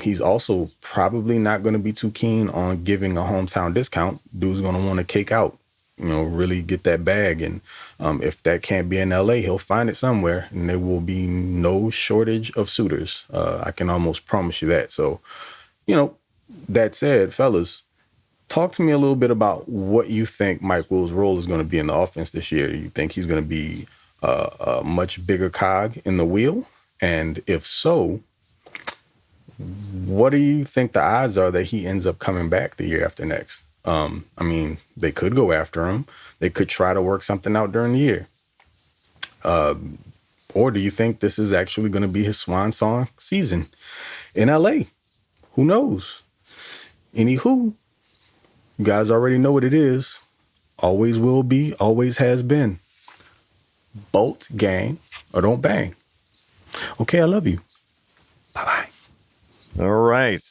He's also probably not going to be too keen on giving a hometown discount. Dude's going to want to cake out, really get that bag. And if that can't be in LA, he'll find it somewhere, and there will be no shortage of suitors. I can almost promise you that. So, that said, fellas, talk to me a little bit about what you think Mike Will's role is going to be in the offense this year. You think he's going to be a much bigger cog in the wheel? And if so, what do you think the odds are that he ends up coming back the year after next? They could go after him. They could try to work something out during the year. Or do you think this is actually going to be his swan song season in LA? Who knows? Anywho, you guys already know what it is. Always will be, always has been. Bolt, gang, or don't bang. Okay, I love you. Bye-bye. All right,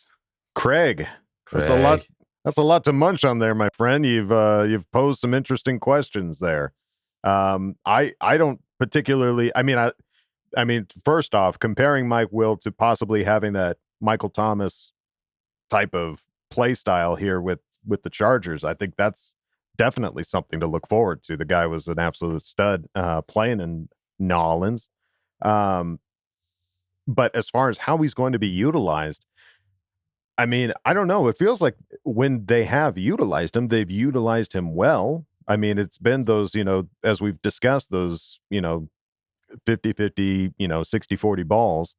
Craig. That's a lot to munch on there, my friend. You've posed some interesting questions there. I don't particularly. I mean, first off, comparing Mike Will to possibly having that Michael Thomas type of play style here with the Chargers, I think that's definitely something to look forward to. The guy was an absolute stud playing in New Orleans. But as far as how he's going to be utilized, I don't know. It feels like when they have utilized him, they've utilized him well. It's been those, as we've discussed, those, 50-50, 60-40 balls.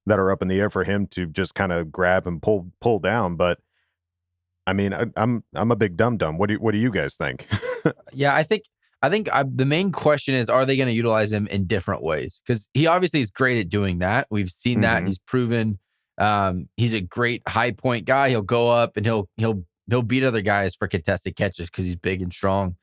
that are up in the air for him to just kind of grab and pull down. But I mean, I'm a big dum-dum. What do you guys think? Yeah, I think the main question is, are they going to utilize him in different ways? Because he obviously is great at doing that. We've seen that. He's proven he's a great high point guy. He'll go up and he'll beat other guys for contested catches because he's big and strong.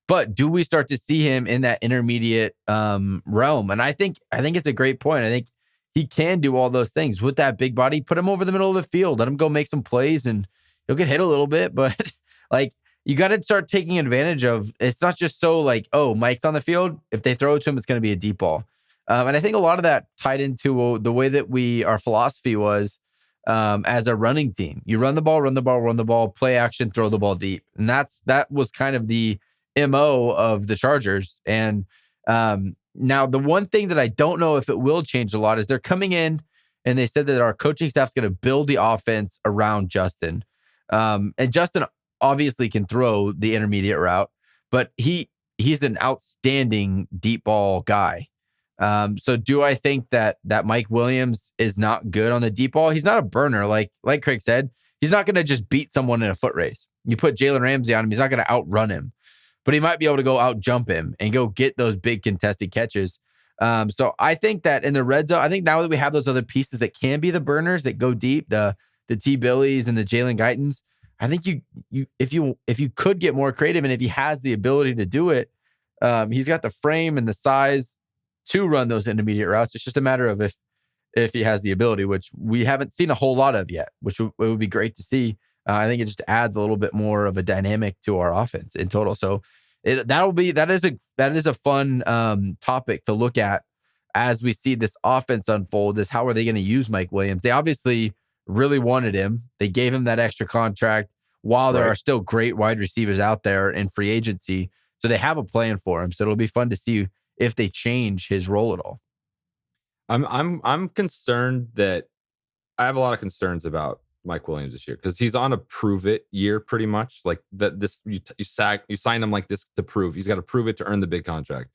But do we start to see him in that intermediate realm? And I think it's a great point. I think he can do all those things with that big body. Put him over the middle of the field. Let him go make some plays, and he'll get hit a little bit. But like, you got to start taking advantage of. It's not just so like, oh, Mike's on the field. If they throw it to him, it's going to be a deep ball. And I think a lot of that tied into the way that our philosophy was as a running team. You run the ball, play action, throw the ball deep, and that was kind of the MO of the Chargers. And now the one thing that I don't know if it will change a lot is they're coming in and they said that our coaching staff's going to build the offense around Justin. And Justin obviously can throw the intermediate route, but he's an outstanding deep ball guy. So do I think that Mike Williams is not good on the deep ball? He's not a burner. Like Craig said, he's not going to just beat someone in a foot race. You put Jalen Ramsey on him, he's not going to outrun him, but he might be able to go out jump him and go get those big contested catches. So I think that in the red zone, I think now that we have those other pieces that can be the burners that go deep, the T Billies and the Jalen Guytons, I think if you could get more creative, and if he has the ability to do it, he's got the frame and the size to run those intermediate routes. It's just a matter of if he has the ability, which we haven't seen a whole lot of yet, which it would be great to see. I think it just adds a little bit more of a dynamic to our offense in total. So that is a fun topic to look at as we see this offense unfold. Is how are they going to use Mike Williams? They obviously really wanted him. They gave him that extra contract while there are still great wide receivers out there in free agency. So they have a plan for him. So it'll be fun to see if they change his role at all. I'm concerned that I have a lot of concerns about Mike Williams this year because he's on a prove it year pretty much. Like that, you sign him like this to prove. He's got to prove it to earn the big contract.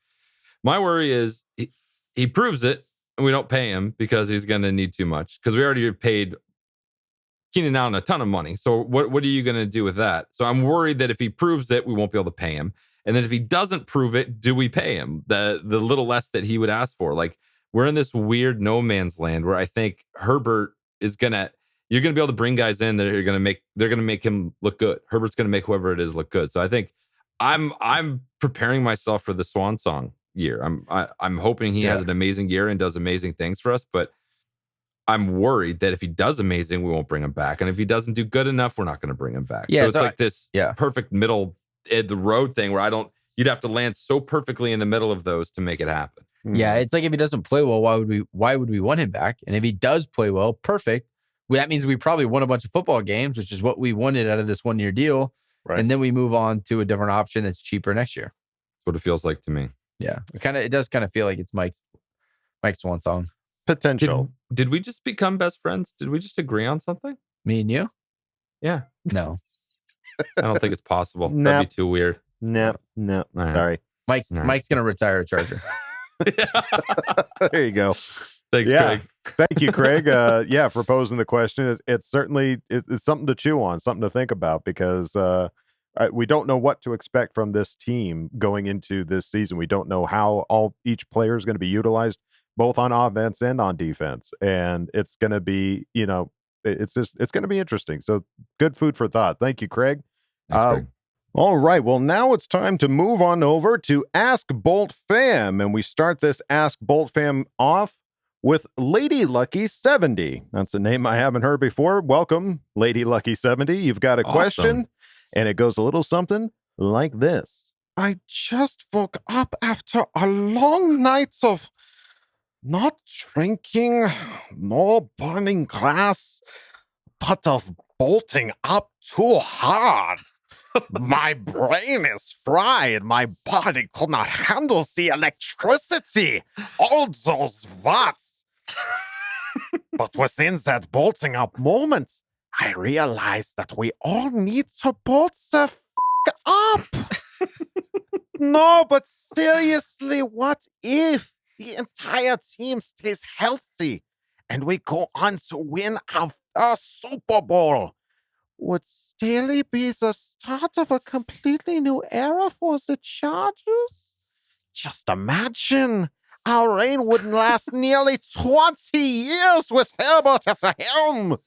My worry is he proves it and we don't pay him because he's going to need too much because we already paid Keenan Allen a ton of money. So what are you going to do with that? So I'm worried that if he proves it, we won't be able to pay him. And then if he doesn't prove it, do we pay him the little less that he would ask for? Like we're in this weird no man's land where I think Herbert is you're going to be able to bring guys in that are going to make him look good. Herbert's going to make whoever it is look good. So I think I'm preparing myself for the swan song year. I'm hoping he has an amazing year and does amazing things for us, but I'm worried that if he does amazing, we won't bring him back. And if he doesn't do good enough, we're not going to bring him back. Yeah, so it's like this perfect middle the road thing where you'd have to land so perfectly in the middle of those to make it happen. Yeah, it's like if he doesn't play well, why would we want him back? And if he does play well, perfect. Well, that means we probably won a bunch of football games, which is what we wanted out of this 1 year deal. Right. And then we move on to a different option that's cheaper next year. That's what it feels like to me. Yeah. It does kind of feel like it's Mike's swan song. Potential. Did we just become best friends? Did we just agree on something? Me and you? Yeah. No. I don't think it's possible. No. That'd be too weird. No. Right. Sorry. Mike's going to retire a Charger. There you go. Thanks, Craig. Thank you, Craig. For posing the question. It's certainly it's something to chew on, something to think about because we don't know what to expect from this team going into this season. We don't know how each player is going to be utilized, both on offense and on defense, and it's going to be it's going to be interesting. So good food for thought. Thank you, Craig. Thanks, Craig. All right. Well, now it's time to move on over to Ask Boltfam, and we start this Ask Boltfam off with Lady Lucky 70. That's a name I haven't heard before. Welcome, Lady Lucky 70. You've got a question, and it goes a little something like this. I just woke up after a long night of not drinking, no burning glass, but of bolting up too hard. My brain is fried. My body could not handle the electricity. All those watts. But within that bolting up moment, I realized that we all need to bolt the up. No, but seriously, what if the entire team stays healthy and we go on to win our first Super Bowl, would Staley be the start of a completely new era for the Chargers? Just imagine. Our reign would last nearly 20 years with Herbert at the helm.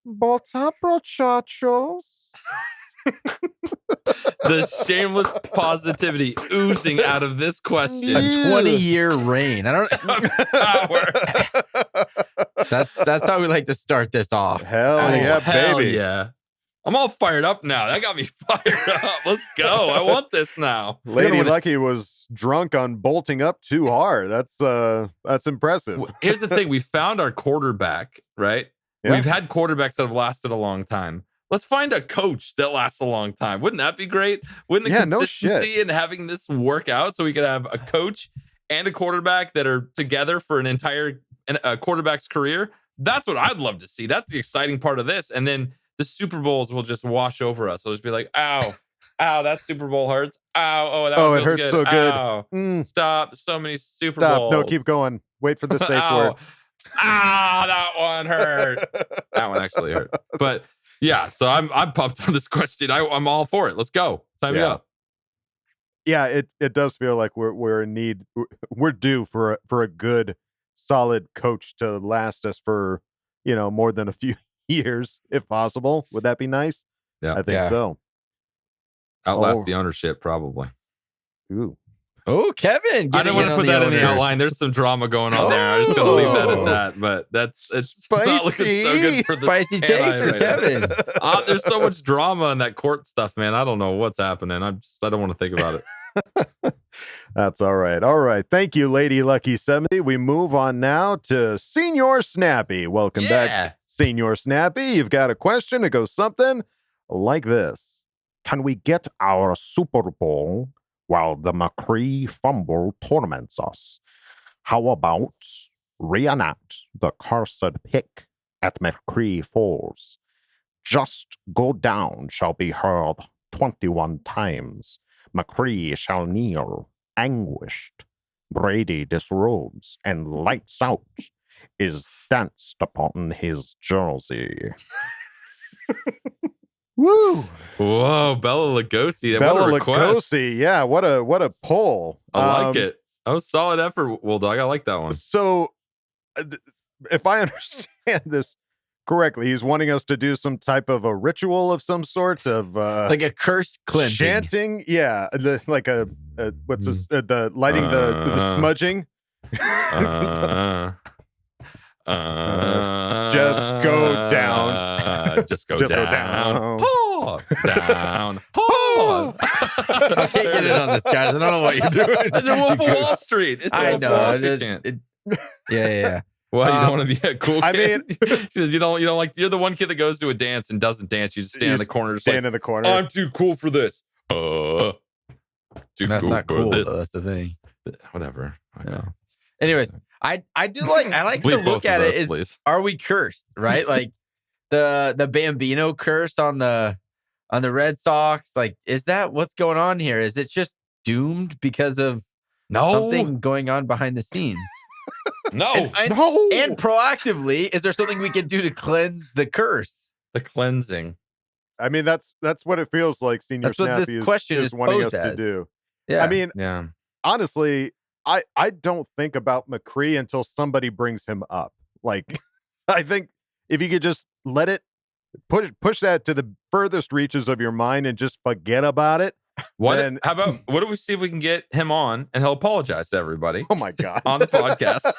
Bolt up, Chargers. The shameless positivity oozing out of this question. A 20-year reign. I don't. That's how we like to start this off. Hell yeah, hell baby. Yeah. I'm all fired up now. That got me fired up. Let's go. I want this now. Lady Lucky was drunk on bolting up too hard. That's impressive. Here's the thing. We found our quarterback, right? Yeah. We've had quarterbacks that have lasted a long time. Let's find a coach that lasts a long time. Wouldn't that be great? Wouldn't the consistency in having this work out so we could have a coach and a quarterback that are together for an entire quarterback's career? That's what I'd love to see. That's the exciting part of this. And then the Super Bowls will just wash over us. It'll just be like, ow, that Super Bowl hurts. Ow, oh, that one it feels hurts good. so good. Ow, stop. So many Super Bowls. No, keep going. Wait for the safe word. That one hurt. That one actually hurt. But yeah, so I'm pumped on this question. I'm all for it. Let's go. Sign me up. Yeah, it does feel like we're in need. We're due for a good, solid coach to last us for more than a few years, if possible. Would that be nice? Yeah, I think so. Outlast the ownership, probably. Ooh. Oh, Kevin! I didn't want to put that in the outline. There's some drama going on there. I'm just going to leave that at that. But it's not looking so good for the spicy take for Kevin. There's so much drama in that court stuff, man. I don't know what's happening. I don't want to think about it. That's all right. All right. Thank you, Lady Lucky 70. We move on now to Senior Snappy. Welcome back, Senior Snappy. You've got a question. It goes something like this. Can we get our Super Bowl while the McCree fumble torments us? How about reenact the cursed pick at McCree Falls? Just go down shall be heard 21 times. McCree shall kneel, anguished. Brady disrobes and lights out is danced upon his jersey. Woo! Whoa, Bella Lugosi. Bella what a request. Lugosi. Yeah, what a pull. I like it. That was solid effort, Dog. I like that one. So, if I understand this correctly, he's wanting us to do some type of a ritual of some sort of like a curse cleansing, chanting. Yeah, like a what's this? The lighting the smudging. Just go down. Just go down. Paw down. Paw. I can't get in on this, guys. I don't know what you're doing. The Wolf of Wall Street. It's the Wolf of Wall Street chant. Yeah. Well, you don't want to be a cool kid. I mean, because you don't like. You're the one kid that goes to a dance and doesn't dance. You just stand in the corner. Stand in the corner. I'm too cool for this. Too That's cool not for cool. this. Though. That's the thing. Whatever. I know. Anyways, I like to look at it is, please. Are we cursed, right? Like the Bambino curse on the Red Sox. Like, is that what's going on here? Is it just doomed because of something going on behind the scenes? No. And proactively, is there something we can do to cleanse the curse? The cleansing. I mean, that's what it feels like. Senior That's what Snappy this question is wanting us posed to as. do. Yeah. I mean, honestly, I don't think about McCree until somebody brings him up. Like, I think if you could just let it push that to the furthest reaches of your mind and just forget about it. What do we see if we can get him on and he'll apologize to everybody? Oh my God. On the podcast.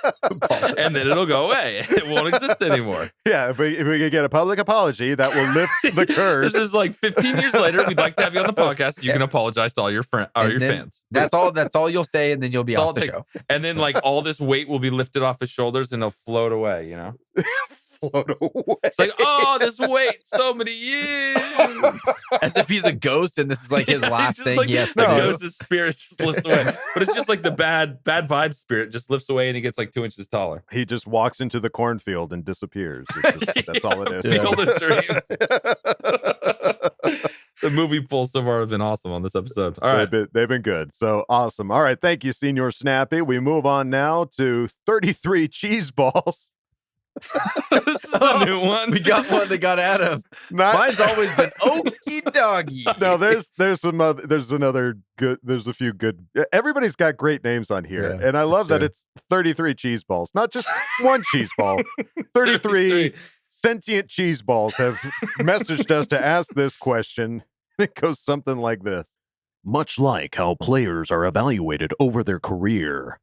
And then it'll go away. It won't exist anymore. Yeah, if we could get a public apology, that will lift the curse. This is like 15 years later. We'd like to have you on the podcast. You can apologize to all your fans. That's all you'll say, and then you'll be off the show. And then like all this weight will be lifted off his shoulders and he'll float away, you know? Float away. It's like, this weight, so many years. As if he's a ghost and this is like his last thing. Like, the ghost's spirit just lifts away. But it's just like the bad vibe spirit just lifts away and he gets like 2 inches taller. He just walks into the cornfield and disappears. That's all it is. Field of Dreams. The movie pulls so far have been awesome on this episode. All right. They've been good. So awesome. All right. Thank you, Senior Snappy. We move on now to 33 cheese balls. This is a new one. We got one that got Adam. Mine's always been okie doggy. No, there's a few good. Everybody's got great names on here, and I love that it's 33 cheese balls, not just one cheese ball. 33 sentient cheese balls have messaged us to ask this question. It goes something like this: much like how players are evaluated over their career,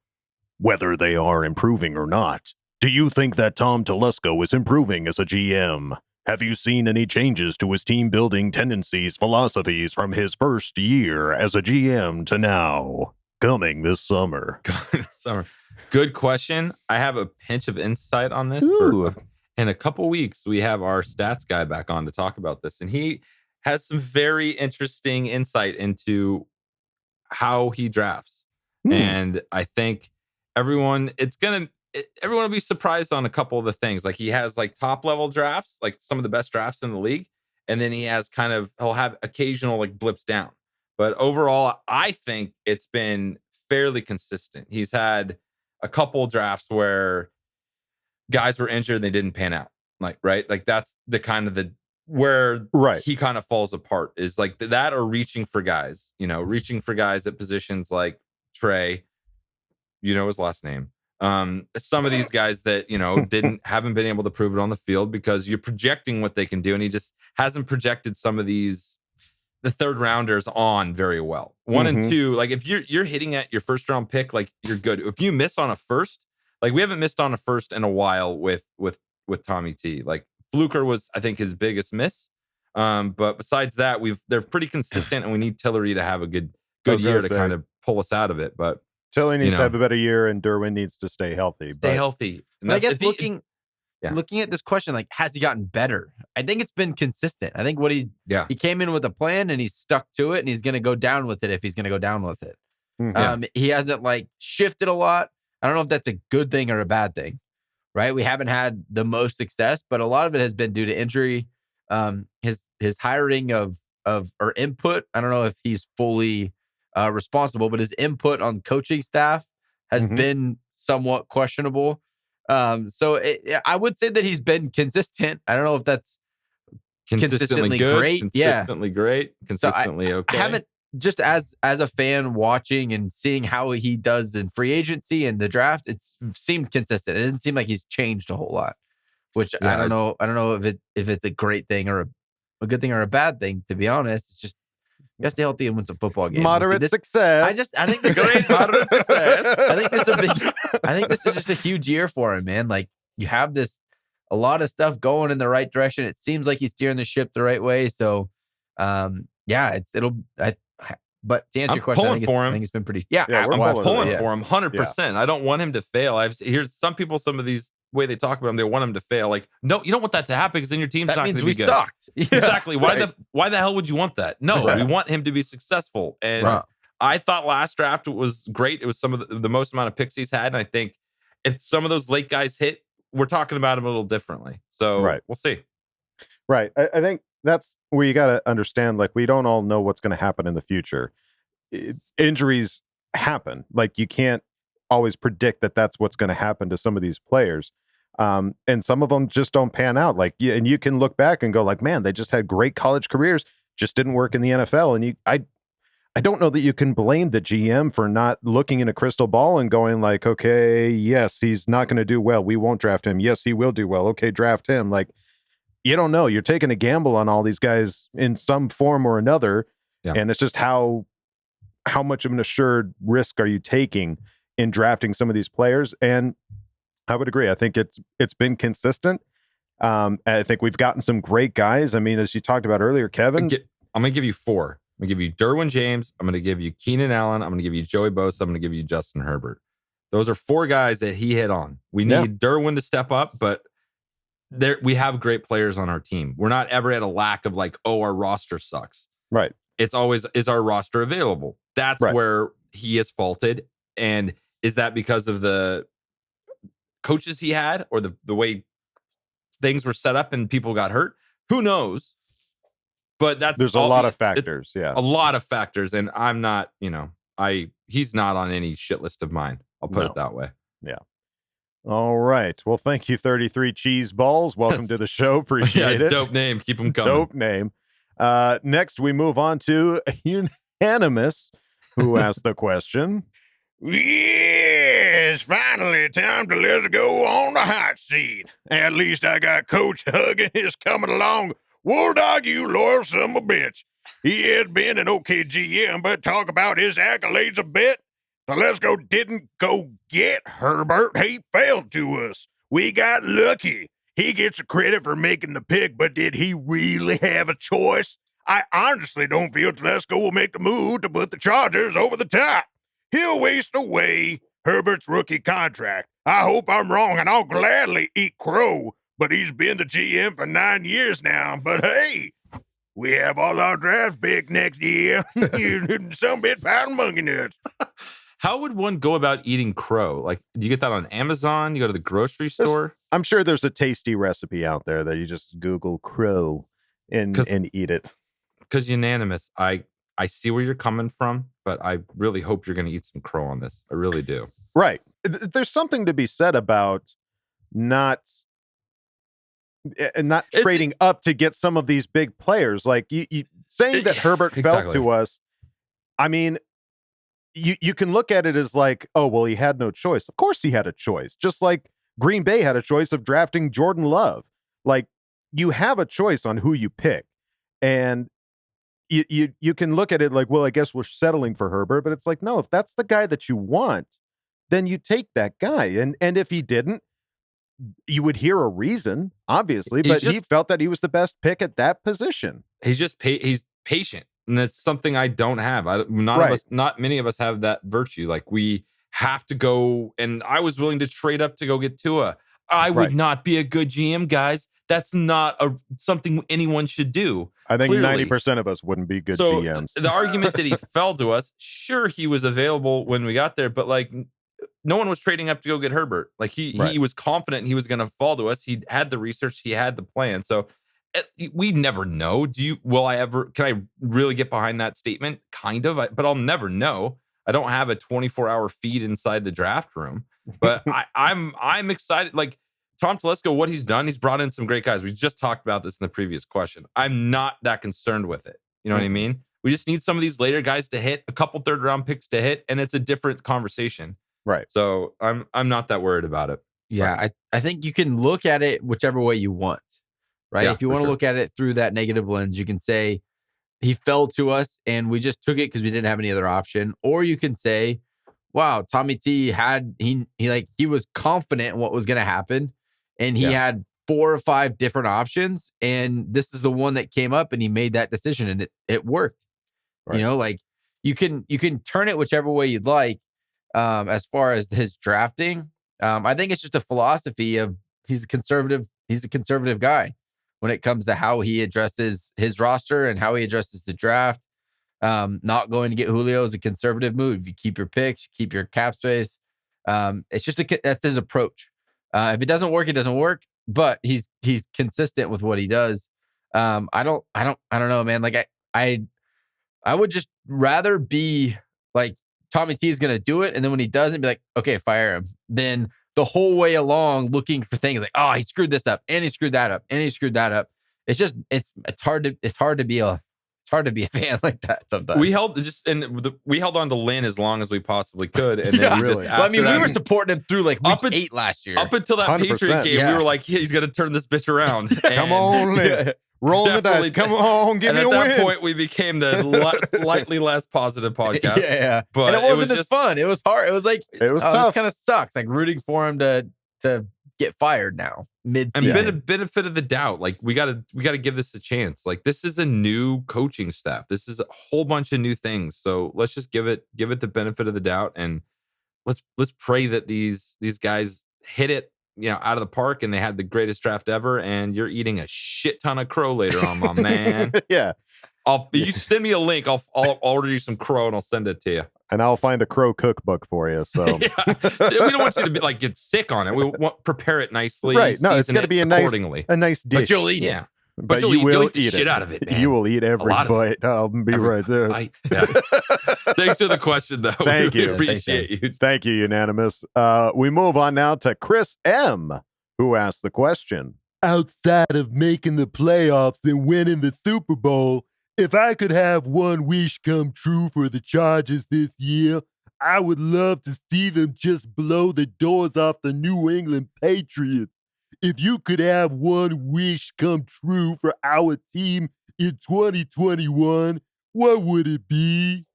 whether they are improving or not. Do you think that Tom Telesco is improving as a GM? Have you seen any changes to his team building tendencies, philosophies from his first year as a GM to now? Coming this summer. Good question. I have a pinch of insight on this. In a couple weeks, we have our stats guy back on to talk about this. And he has some very interesting insight into how he drafts. And I think everyone will be surprised on a couple of the things. Like he has like top level drafts, like some of the best drafts in the league. And then he'll have occasional like blips down. But overall, I think it's been fairly consistent. He's had a couple drafts where guys were injured and they didn't pan out. Like, right. Like that's the kind of where he kind of falls apart is like that or reaching for guys at positions like Trey, his last name. Some of these guys that haven't been able to prove it on the field because you're projecting what they can do, and he just hasn't projected some of the third rounders on very well. 1 and 2, like if you're hitting at your first round pick, like you're good. If you miss on a first, like we haven't missed on a first in a while with Tommy T. Like Fluker was, I think, his biggest miss. But besides that, they're pretty consistent, and we need Tillery to have a good year to kind of pull us out of it. But Tillery needs to have a better year, and Derwin needs to stay healthy. And I guess looking at this question, like, has he gotten better? I think it's been consistent. I think he came in with a plan and he's stuck to it, and he's going to go down with it if he's going to go down with it. He hasn't like shifted a lot. I don't know if that's a good thing or a bad thing, right? We haven't had the most success, but a lot of it has been due to injury. His hiring of input. I don't know if he's fully responsible, but his input on coaching staff has been somewhat questionable. So I would say that he's been consistent. I don't know if that's consistently good, great. Consistently great. Consistently okay. I haven't, just as a fan watching and seeing how he does in free agency and the draft, it seemed consistent. It doesn't seem like he's changed a whole lot, which I don't know. I don't know if it's a great thing or a good thing or a bad thing, to be honest. It's just you got to stay healthy and win some football games. Moderate success. I think this great moderate success. I think this is just a huge year for him, man. Like you have a lot of stuff going in the right direction. It seems like he's steering the ship the right way. So, but to answer your question, I think it's been pretty. I'm pulling for him 100%. I don't want him to fail. Here's some of these way they talk about him, they want him to fail. Like, no, you don't want that to happen because then your team's not going to be good. Sucked. Exactly. Why the hell would you want that? No, we want him to be successful. And I thought last draft was great. It was some of the most amount of picks he's had. And I think if some of those late guys hit, we're talking about him a little differently. So we'll see. Right. I think that's where you got to understand, like, we don't all know what's going to happen in the future. Injuries happen. Like, you can't always predict that that's what's going to happen to some of these players. And some of them just don't pan out. Like, and you can look back and go like, man, they just had great college careers, just didn't work in the NFL. And I don't know that you can blame the GM for not looking in a crystal ball and going like, okay, yes, he's not going to do well. We won't draft him. Yes, he will do well. Okay, draft him. Like, you don't know. You're taking a gamble on all these guys in some form or another. Yeah. And it's just how much of an assured risk are you taking in drafting some of these players? And I would agree. I think it's been consistent. I think we've gotten some great guys. I mean, as you talked about earlier, Kevin. I'm going to give you 4. I'm going to give you Derwin James. I'm going to give you Keenan Allen. I'm going to give you Joey Bosa. I'm going to give you Justin Herbert. Those are 4 guys that he hit on. We need Derwin to step up, but we have great players on our team. We're not ever at a lack of like, oh, our roster sucks. Right. It's always, is our roster available? That's where he is faulted. And is that because of the coaches he had or the way things were set up and people got hurt? Who knows? But there's a lot of factors. A lot of factors. And I'm not, he's not on any shit list of mine. I'll put it that way. Yeah. All right. Well, thank you, 33 Cheese Balls. Welcome to the show. Appreciate it. Dope name. Keep them coming. Dope name. Next, we move on to Unanimous, who asked the question. Yes, finally time to let's go on the hot seat. At least I got Coach Huggins coming along. Wolldog, you loyal son of a bitch. He has been an okay GM, but talk about his accolades a bit. So let's go didn't go get Herbert. He failed to us. We got lucky. He gets the credit for making the pick, but did he really have a choice? I honestly don't feel Telesco will make the move to put the Chargers over the top. He'll waste away Herbert's rookie contract. I hope I'm wrong, and I'll gladly eat crow, but he's been the GM for 9 years now. But hey, we have all our draft pick next year. Some bit pound monkey nuts. How would one go about eating crow? Like, do you get that on Amazon? You go to the grocery store? I'm sure there's a tasty recipe out there that you just Google crow and eat it. Because Unanimous, I see where you're coming from, but I really hope you're going to eat some crow on this. I really do. Right. There's something to be said about not trading up to get some of these big players. Like you saying that Herbert fell to us. I mean, you can look at it as like, oh, well, he had no choice. Of course he had a choice. Just like Green Bay had a choice of drafting Jordan Love. Like, you have a choice on who you pick. And you can look at it like, well, I guess we're settling for Herbert. But it's like, no, if that's the guy that you want, then you take that guy. And if he didn't, you would hear a reason, obviously. But he felt that he was the best pick at that position. He's just he's patient. And that's something I don't have. Not many of us have that virtue. Like, we have to go, and I was willing to trade up to go get Tua. I would not be a good GM, guys. That's not something anyone should do. I think 90% of us wouldn't be good GMs. The argument that he fell to us, sure, he was available when we got there, but like, no one was trading up to go get Herbert. Like, he was confident he was going to fall to us. He had the research, he had the plan. So we never know. Can I really get behind that statement? Kind of, but I'll never know. I don't have a 24-hour feed inside the draft room, but I'm excited. Like, Tom Telesco, what he's done, he's brought in some great guys. We just talked about this in the previous question. I'm not that concerned with it. You know what I mean? We just need some of these later guys to hit, a couple third-round picks to hit, and it's a different conversation. Right. So I'm not that worried about it. Yeah, right. I think you can look at it whichever way you want. Right. Yeah, if you want to look at it through that negative lens, you can say he fell to us and we just took it because we didn't have any other option. Or you can say, wow, Tommy T he was confident in what was going to happen. And he had 4 or 5 different options. And this is the one that came up and he made that decision and it worked. Right. You know, like you can turn it whichever way you'd like. As far as his drafting, I think it's just a philosophy of he's a conservative guy when it comes to how he addresses his roster and how he addresses the draft. Not going to get Julio is a conservative move. You keep your picks, you keep your cap space. It's just that's his approach. If it doesn't work, it doesn't work. But he's consistent with what he does. I don't know, man. Like I would just rather be like Tommy T is going to do it, and then when he doesn't, be like, okay, fire him. Then the whole way along looking for things like, oh, he screwed this up and he screwed that up and he screwed that up. It's just, it's hard to be a fan like that sometimes. We held on to Lynn as long as we possibly could. And then we were supporting him through like week 8 last year. Up until that 100%. Patriot game, we were like, he's going to turn this bitch around. Come on, Lynn. Roll the dice. Come on, give me a win. And at that point, we became the slightly less positive podcast. Yeah. But and it wasn't as fun. It was hard. It was like, it was tough. It kind of sucks. Like rooting for him to get fired now mid-season. And benefit of the doubt. Like we gotta give this a chance. Like this is a new coaching staff. This is a whole bunch of new things. So let's just give it the benefit of the doubt, and let's pray that these guys hit it, out of the park, and they had the greatest draft ever. And you're eating a shit ton of crow later on, my man. Yeah. You send me a link. I'll order you some crow and I'll send it to you. And I'll find a crow cookbook for you. So we don't want you to get sick on it. We want prepare it nicely. Right. No, it's going to be a nice dish. But you'll eat it. But you'll eat the shit out of it, man. You will eat every bite. I'll be right there. Yeah. Thanks for the question, though. Thank we you. Appreciate you. Thank you, Unanimous. We move on now to Chris M., who asked the question. Outside of making the playoffs and winning the Super Bowl, if I could have one wish come true for the Chargers this year, I would love to see them just blow the doors off the New England Patriots. If you could have one wish come true for our team in 2021, what would it be?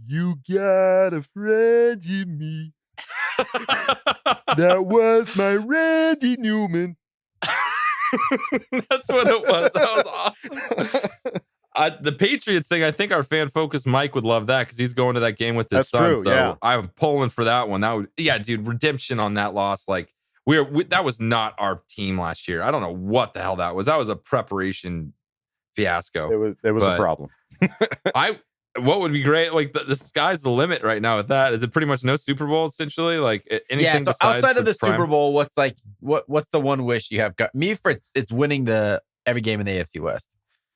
You got a friend in me. That was my Randy Newman. That's what it was. That was awesome. The Patriots thing, I think our fan focused Mike would love that because he's going to that game with his son. True, so yeah. I'm pulling for that one. Dude, redemption on that loss. Like that was not our team last year. I don't know what the hell that was. That was a preparation fiasco. It was a problem. What would be great? Like the sky's the limit right now with that. Is it pretty much no Super Bowl essentially? Like anything so besides outside of the prime? Super Bowl, what's the one wish you have got? Me for it's winning every game in the AFC West.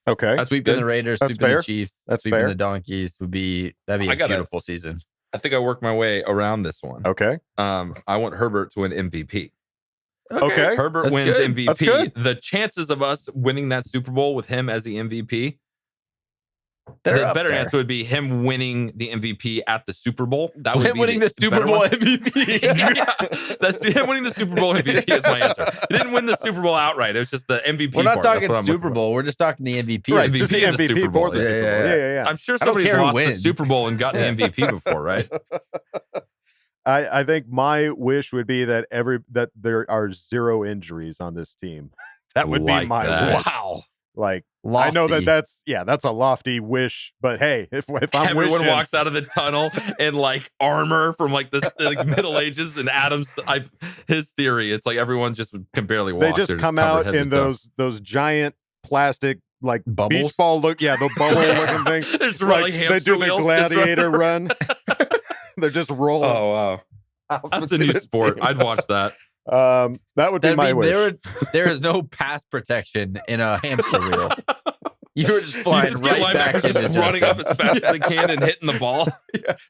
Okay. Sweeping the Raiders, That's sweeping fair. the Chiefs, That's sweeping fair. the Donkeys that'd be a beautiful season. I think I worked my way around this one. Okay. I want Herbert to win MVP. Okay. Herbert That's wins good. That's good. MVP. The chances of us winning that Super Bowl with him as the MVP, They're the up better there. answer would be him winning the MVP at the Super Bowl. That would Him be winning the Super better Bowl one. MVP. Yeah, that's him winning the Super Bowl MVP is my answer. He didn't win the Super Bowl outright. It was just the MVP. We're not part. That's talking what I'm Super looking for. Bowl. We're just talking the MVP. Right, MVP just the in the MVP Super Bowl. for the Super Bowl. Yeah. I'm sure I don't somebody's care who lost the wins. Super Bowl and gotten the MVP before, right? I think my wish would be that there are 0 injuries on this team. That would Like be my that. wish. Wow. Like Lofty. I know that's a lofty wish, but hey, if I'm Everyone wishing, walks out of the tunnel in like armor from like the like Middle Ages and his theory. It's like everyone just can barely walk. they just They're come covered out head to in toe. those giant plastic like Bubbles? beach ball the bubble looking things. There's Like, really they hamster do the wheels just gladiator run. They're just rolling. Oh wow, out that's to a new the sport. team. I'd watch that. That would be my wish. There is no pass protection in a hamster wheel. You were just flying You just get right back linebackers into just running up as fast as they can and hitting the ball.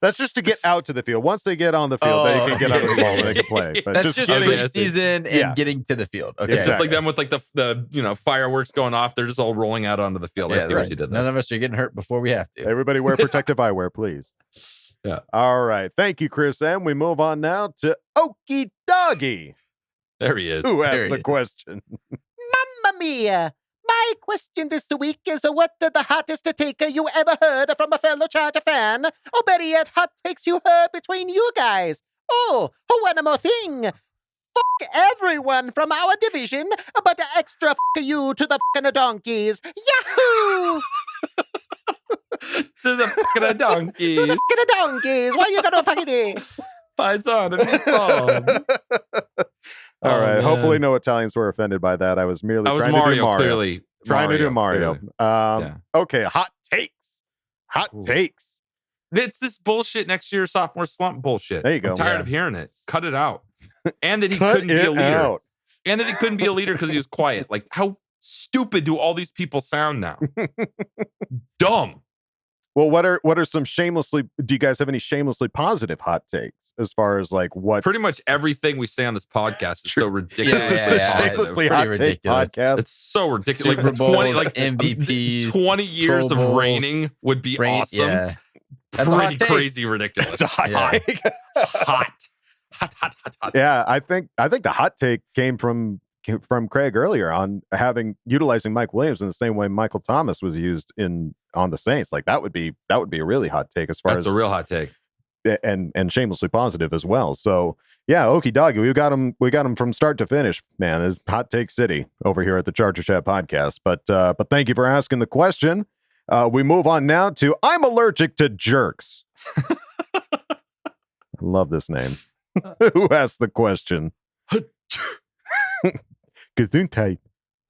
That's just to get out to the field. Once they get on the field, they can get out of the ball and they can play. But That's just getting- preseason and getting to the field. Okay. It's just like them with like the fireworks going off. They're just all rolling out onto the field. I see what you did there. None of us are getting hurt before we have to. Everybody wear protective eyewear, please. Yeah. All right. Thank you, Chris M. We move on now to Okie Doggy, There he is. who There asked he the is. question. Mamma mia! My question this week is what's the hottest taker you ever heard from a fellow Charger fan? Or better yet, hot takes you heard between you guys? Oh, one more thing. Fuck everyone from our division, but extra fuck you to the fucking donkeys. Yahoo! To the fucking donkeys. To the fucking donkeys. Why you gonna fucking do? Paisan and meatball. All right. man. Hopefully, no Italians were offended by that. I was merely That was trying to do Mario, Mario. clearly. Trying to do Mario. clearly. Yeah. Okay. Hot takes. Hot takes. It's this bullshit next year sophomore slump bullshit. There you go. I'm tired Yeah. of hearing it. Cut it out. And that he Cut couldn't be it a leader. out. And that he couldn't be a leader because he was quiet. Like, how stupid do all these people sound now? Dumb. Well, what are some shamelessly? Do you guys have any shamelessly positive hot takes as far as like what? Pretty much everything we say on this podcast is so ridiculous. Shamelessly hot take podcast. It's so ridiculous. Super Like Bowls, 20, like MVPs, 20 years Pro of Bowls, reigning would be awesome. Yeah. That's a hot Pretty take. crazy ridiculous. Hot take. Hot. Yeah, I think the hot take came from Craig earlier on utilizing Mike Williams in the same way Michael Thomas was used on the Saints. Like that would be a really hot take as far That's as a real hot take. and shamelessly positive as well. So yeah, okie dokie, we got him from start to finish, man. It's hot take city over here at the Charger Chat podcast. But thank you for asking the question. We move on now to I'm allergic to jerks. I love this name. Who asked the question? Gesundheit.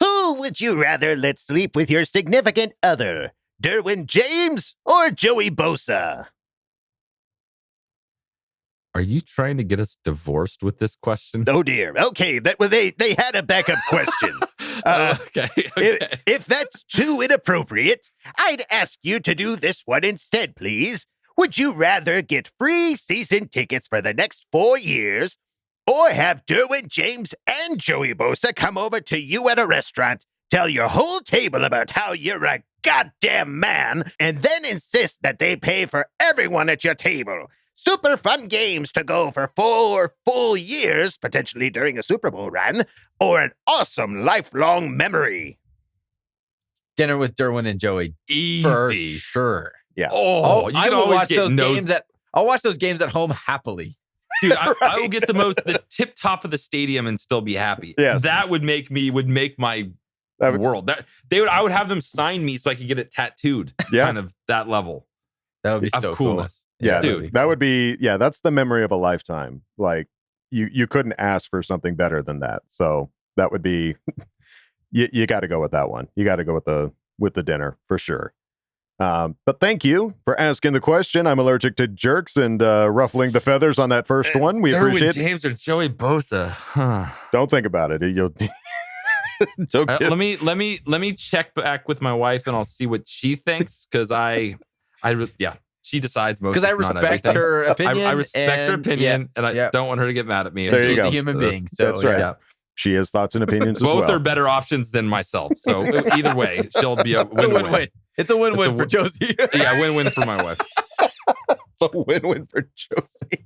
Who would you rather let sleep with your significant other? Derwin James or Joey Bosa? Are you trying to get us divorced with this question? Oh dear. Okay, they had a backup question. Okay. If that's too inappropriate, I'd ask you to do this one instead, please. Would you rather get free season tickets for the next 4 years, or have Derwin James and Joey Bosa come over to you at a restaurant, tell your whole table about how you're a goddamn man, and then insist that they pay for everyone at your table? Super fun games to go for 4 full years, potentially during a Super Bowl run, or an awesome lifelong memory. Dinner with Derwin and Joey. Easy. For sure. Yeah. Oh, you I can will always watch get those nose. games I'll watch those games at home happily. Dude, I will get the tip top of the stadium and still be happy. Yes. That would make my world. I would have them sign me so I could get it tattooed. Yeah. Kind of that level. That would be of so coolness. Cool. Yeah, dude. that would be, that's the memory of a lifetime. Like you couldn't ask for something better than that. So that would be, you got to go with that one. You got to go with the dinner for sure. But thank you for asking the question. I'm allergic to jerks and ruffling the feathers on that first one. We Derwin appreciate it. James or Joey Bosa. Huh. Don't think about it. You'll let me check back with my wife and I'll see what she thinks, because she decides most. Because I if not respect everything. her opinion. I respect her opinion, and I don't want her to get mad at me. There you She's go. a human being. So That's right. Yeah. She has thoughts and opinions as Both well. are better options than myself. So either way, she'll be a win-win. It's a win-win for Josie. Yeah, win-win for my wife. It's a win-win for Josie.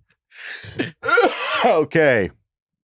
Okay.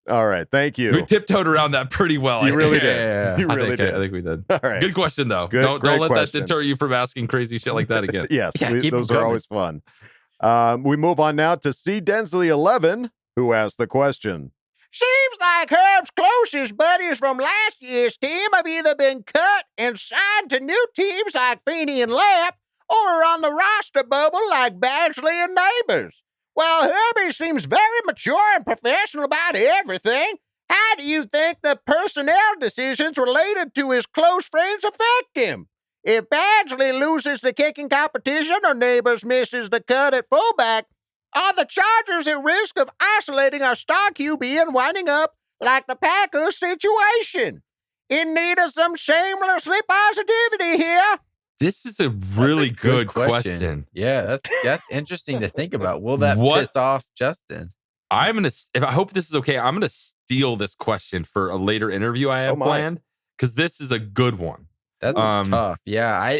All right. Thank you. We tiptoed around that pretty well. You really did. Yeah. You really did. I think we did. All right. Good question, though. Good- Don't great let that question. deter you from asking crazy shit like that again. Yes, Yeah, keep those them are coming. always fun. We move on now to C. Densley 11, who asked the question. Seems like Herb's closest buddies from last year's team have either been cut and signed to new teams like Feeney and Lamp, or are on the roster bubble like Badgley and Nabers. While Herbie seems very mature and professional about everything, how do you think the personnel decisions related to his close friends affect him? If Badgley loses the kicking competition or Nabers misses the cut at fullback, are the Chargers at risk of isolating our star QB and winding up like the Packers situation? In need of some shamelessly positivity here. This is a really good question. Yeah, that's interesting to think about. Will that piss off Justin? I hope this is okay. I'm gonna steal this question for a later interview I have planned, because this is a good one. That's tough. Yeah,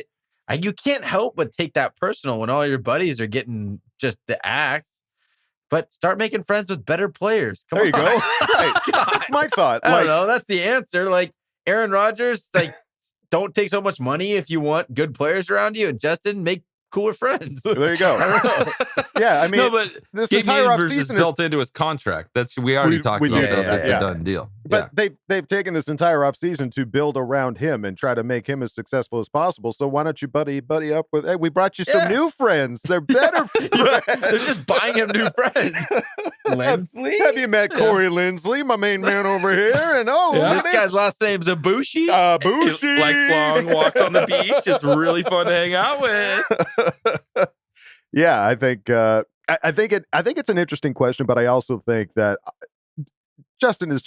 you can't help but take that personal when all your buddies are getting just the axe. But start making friends with better players. Come There you on. go. Right. That's my thought. I don't know. That's the answer. Like Aaron Rodgers, don't take so much money if you want good players around you. And Justin, make cooler friends. There you go. I don't know. Yeah, I mean, no, but this Gabe entire Nabers is offseason built into his contract. We already talked about did that. That's yeah. a done deal. But they've taken this entire offseason to build around him and try to make him as successful as possible. So why don't you buddy up with, hey, we brought you some new friends. They're better friends. They're just buying him new friends. Lindsley? Have you met Corey Lindsley, my main man over here? And this guy's last name's Ibushi. Ibushi. He likes long walks on the beach. It's really fun to hang out with. Yeah, I think it's an interesting question, but I also think that Justin is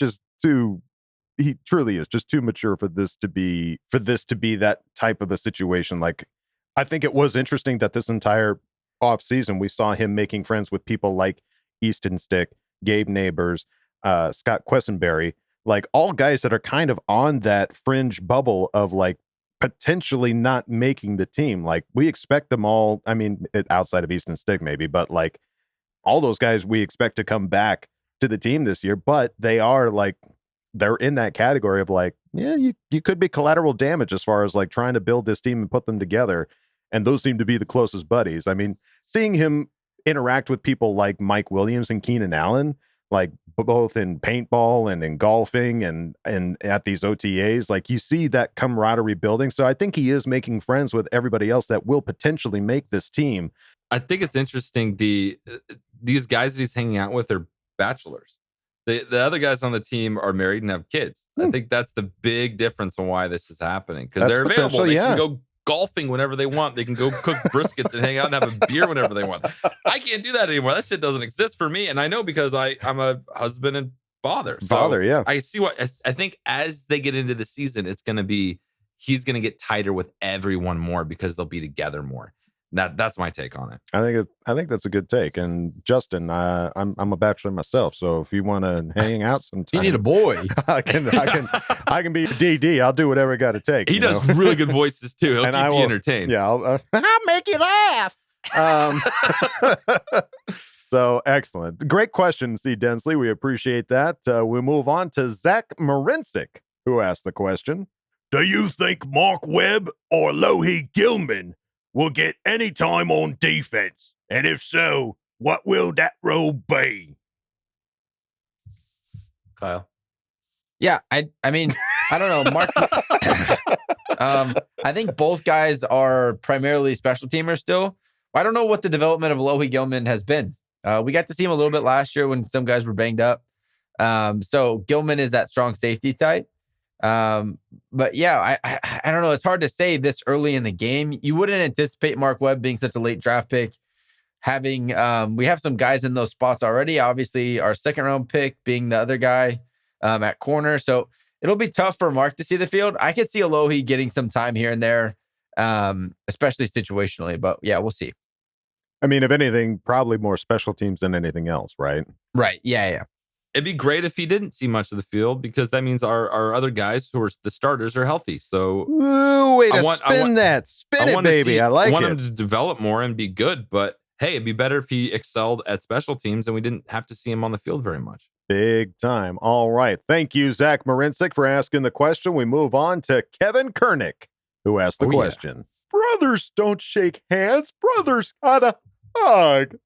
he truly is just too mature for this to be that type of a situation. Like, I think it was interesting that this entire offseason we saw him making friends with people like Easton Stick, Gabe Nabers, Scott Quessenberry, like all guys that are kind of on that fringe bubble of like potentially not making the team. Like, we expect them all, I mean, outside of Easton Stick maybe, but like all those guys we expect to come back to the team this year, but they're in that category of like, yeah, you could be collateral damage as far as like trying to build this team and put them together. And those seem to be the closest buddies. I mean, seeing him interact with people like Mike Williams and Keenan Allen, like both in paintball and in golfing and at these OTAs, like you see that camaraderie building. So I think he is making friends with everybody else that will potentially make this team. I think it's interesting. These guys that he's hanging out with are bachelors. The other guys on the team are married and have kids. I think that's the big difference on why this is happening, because they're available. They can go golfing whenever they want. They can go cook briskets and hang out and have a beer whenever they want. I can't do that anymore. That shit doesn't exist for me. And I know because I'm a husband and father. Father, yeah. I see I think as they get into the season, it's going to be he's going to get tighter with everyone more because they'll be together more. That's my take on it. I think that's a good take. And Justin, I'm a bachelor myself, so if you want to hang out sometime, you need a boy. I can be DD. I'll do whatever I got to take. He does really good voices too. He'll keep you entertained. Yeah, I'll make you laugh. So excellent, great question, C. Densley. We appreciate that. We move on to Zach Marincic, who asked the question: Do you think Mark Webb or Lohi Gilman will get any time on defense? And if so, what will that role be? Kyle? Yeah, I mean, I don't know. Mark, I think both guys are primarily special teamers still. I don't know what the development of Lohi Gilman has been. We got to see him a little bit last year when some guys were banged up. So Gilman is that strong safety type. But yeah, I don't know. It's hard to say this early in the game. You wouldn't anticipate Mark Webb being such a late draft pick. We have some guys in those spots already. Obviously, our second round pick being the other guy at corner. So it'll be tough for Mark to see the field. I could see Alohi getting some time here and there, especially situationally. But yeah, we'll see. I mean, if anything, probably more special teams than anything else, right? Right. Yeah. It'd be great if he didn't see much of the field because that means our other guys who are the starters are healthy. So Ooh, spin it, baby. I want him to develop more and be good. But hey, it'd be better if he excelled at special teams and we didn't have to see him on the field very much. Big time. All right. Thank you, Zach Marincic, for asking the question. We move on to Kevin Kernick, who asked the question. Brothers don't shake hands. Brothers gotta hug.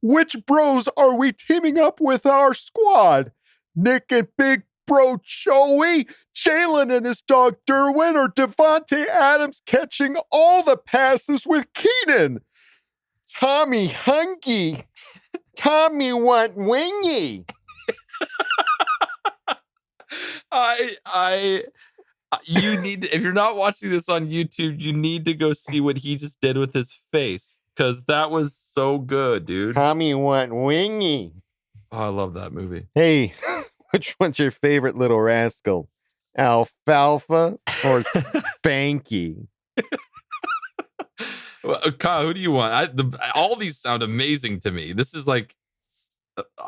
Which bros are we teaming up with our squad? Nick and Big Bro Joey, Jalen and his dog Derwin, or Devontae Adams catching all the passes with Keenan? Tommy Hungy. Tommy want wingy. You need to, if you're not watching this on YouTube, you need to go see what he just did with his face because that was so good, dude. Tommy want wingy. Oh, I love that movie. Hey, which one's your favorite little rascal? Alfalfa or Spanky? Well, Kyle, who do you want? All these sound amazing to me. This is like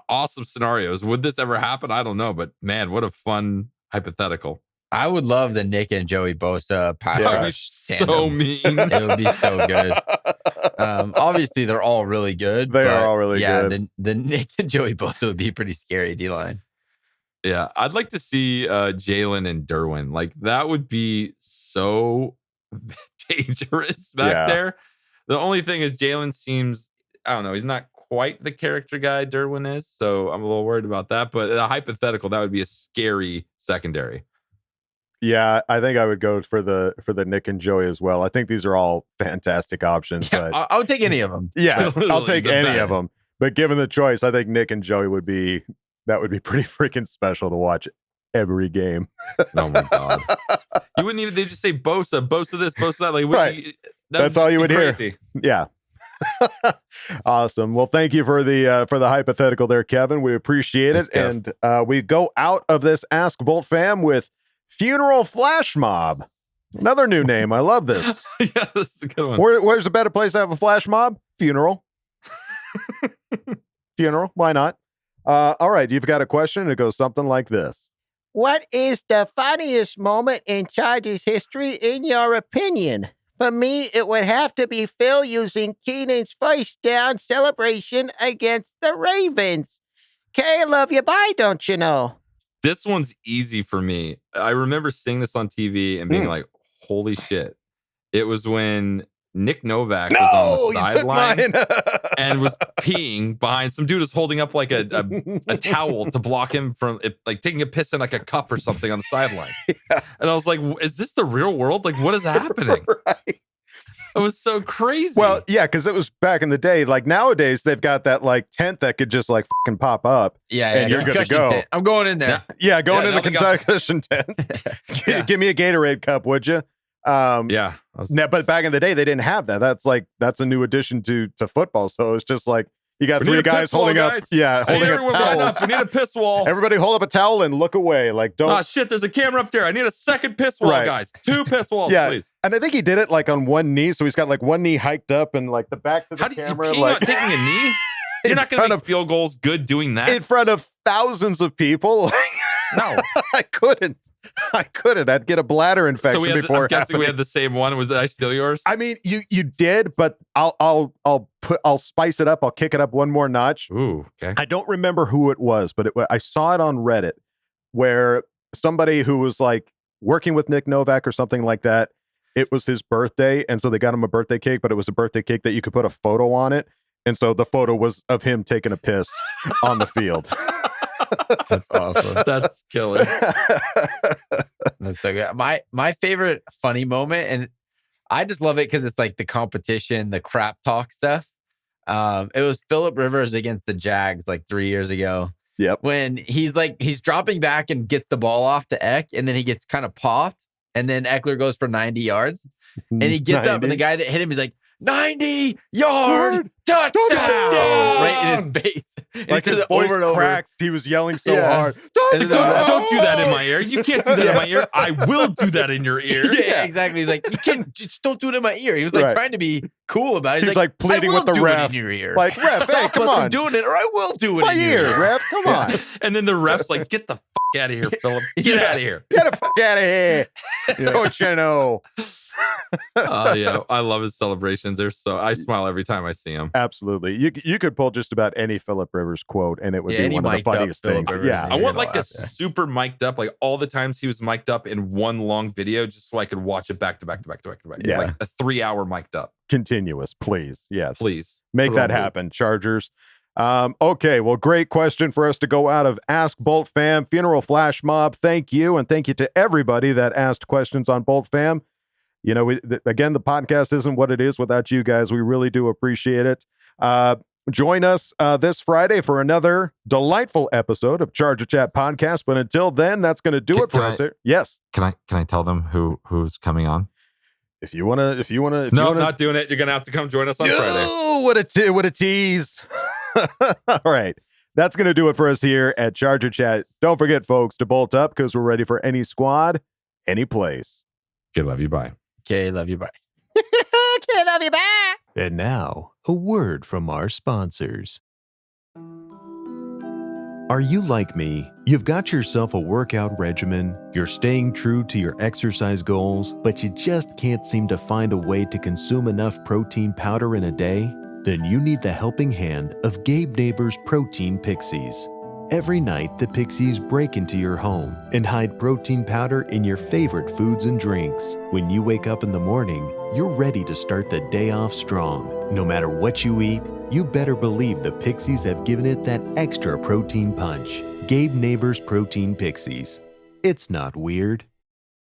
awesome scenarios. Would this ever happen? I don't know, but man, what a fun hypothetical. I would love the Nick and Joey Bosa pass That would be rush so tandem. mean. It would be so good. Obviously, they're all really good. They are all really good. Yeah, the Nick and Joey Bosa would be pretty scary D-line. Yeah, I'd like to see Jalen and Derwin. Like that would be so dangerous back there. The only thing is Jalen seems, I don't know, he's not quite the character guy Derwin is, so I'm a little worried about that. But a hypothetical, that would be a scary secondary. Yeah, I think I would go for the Nick and Joey as well. I think these are all fantastic options. Yeah, but I would take any of them. Yeah, I'll take the any best. of them. But given the choice, I think Nick and Joey would be pretty freaking special to watch every game. Oh my god, you wouldn't even. They just say Bosa this, Bosa that. Like, Right. That's all you would hear. Yeah. Awesome. Well, thank you for the hypothetical there, Kevin. We appreciate it. Thanks, and we go out of this Ask Bolt Fam with Funeral Flash Mob. Another new name. I love this. Yeah, this is a good one. Where's a better place to have a flash mob? Funeral. Funeral. Why not? All right. You've got a question. It goes something like this. What is the funniest moment in Chargers history, in your opinion? For me, it would have to be Phil using Keenan's first down celebration against the Ravens. Kay, love you, bye, don't you know? This one's easy for me. I remember seeing this on TV and being like, holy shit. It was when Nick Novak was on the sideline and was peeing behind some dude was holding up like a towel to block him from it, like taking a piss in like a cup or something on the sideline. Yeah. And I was like, is this the real world? Like, what is happening? Right. It was so crazy. Well, yeah, because it was back in the day. Like nowadays, they've got that like tent that could just like fucking pop up. Yeah, and you're good to go. Tent. I'm going in there. Yeah, going in the concussion tent. Give me a Gatorade cup, would you? Yeah. But back in the day, they didn't have that. That's a new addition to football. So it's just like You got We need three a guys piss wall, holding up. guys. Yeah, I need holding everyone up line towels. up. We need a piss wall. Everybody hold up a towel and look away. Like, don't. Oh shit! There's a camera up there. I need a second piss wall, Right. guys. 2 piss walls, Yeah, please. and I think he did it like on one knee, so he's got like one knee hiked up and like the back to the How do you camera. peeing Like on taking a knee? You're not going to make field goals good doing that. in front of thousands of people. No, I couldn't. I'd get a bladder infection so we had. before. I'm guessing we happening. had the same one. Was that still yours? I mean, you did, but I'll spice it up. I'll kick it up one more notch. Ooh, okay. I don't remember who it was, but I saw it on Reddit where somebody who was like working with Nick Novak or something like that. It was his birthday, and so they got him a birthday cake, but it was a birthday cake that you could put a photo on it, and so the photo was of him taking a piss on the field. That's awesome. That's killer. That's so good. My favorite funny moment, and I just love it because it's like the competition, the crap talk stuff. It was Phillip Rivers against the Jags like 3 years ago. Yep. When he's dropping back and gets the ball off to Eck, and then he gets kind of popped, and then Eckler goes for 90 yards, and he gets up, and the guy that hit him, he's like, 90-yard touchdown! Right in his face. And Like he says his it voice over and over. cracks. He was yelling so hard. It's like, don't do that in my ear. You can't do that in my ear. I will do that in your ear. Yeah, exactly. He's like, you can't just don't do it in my ear. He was like Right. trying to be cool about it. He's like pleading I will with the do ref. it in your ear. Like, ref, hey, Stop come us from on. doing it, or I will do it My in your ear, ref. Come on. And then the ref's like, get the fuck out of here, Phillip. Get out of here. Get the fuck out of here. Don't you know? Yeah, I love his celebrations. They're I smile every time I see him. Absolutely. You could pull just about any Phillip Rivers quote and it would Yeah, be any one of the mic'd up funniest Phillip things. Rivers, Yeah. I want Yeah, like a super mic'd up, like all the times he was mic'd up in one long video, just so I could watch it back to back to back to back to back. Yeah. Like a 3-hour mic'd up. Continuous, please. Yes. Please. Make Put that on hold. happen, Chargers. Okay, well, great question for us to go out of Ask Bolt Fam Funeral Flash Mob. Thank you, and thank you to everybody that asked questions on Bolt Fam. You know, again, the podcast isn't what it is without you guys. We really do appreciate it. Join us this Friday for another delightful episode of Charger Chat Podcast. But until then, that's going to do it for us here. Yes. Can I tell them who's coming on? If you want to. No, not doing it. You're going to have to come join us on Friday. Oh, what a tease. All right. That's going to do it for us here at Charger Chat. Don't forget, folks, to bolt up because we're ready for any squad, any place. Okay, love you. Bye. Okay, love you. Bye. Okay, love you, bye. And now, a word from our sponsors. Are you like me? You've got yourself a workout regimen, you're staying true to your exercise goals, but you just can't seem to find a way to consume enough protein powder in a day? Then you need the helping hand of Gabe Nabers Protein Pixies. Every night, the Pixies break into your home and hide protein powder in your favorite foods and drinks. When you wake up in the morning, you're ready to start the day off strong. No matter what you eat, you better believe the Pixies have given it that extra protein punch. Gabe Nabers Protein Pixies. It's not weird.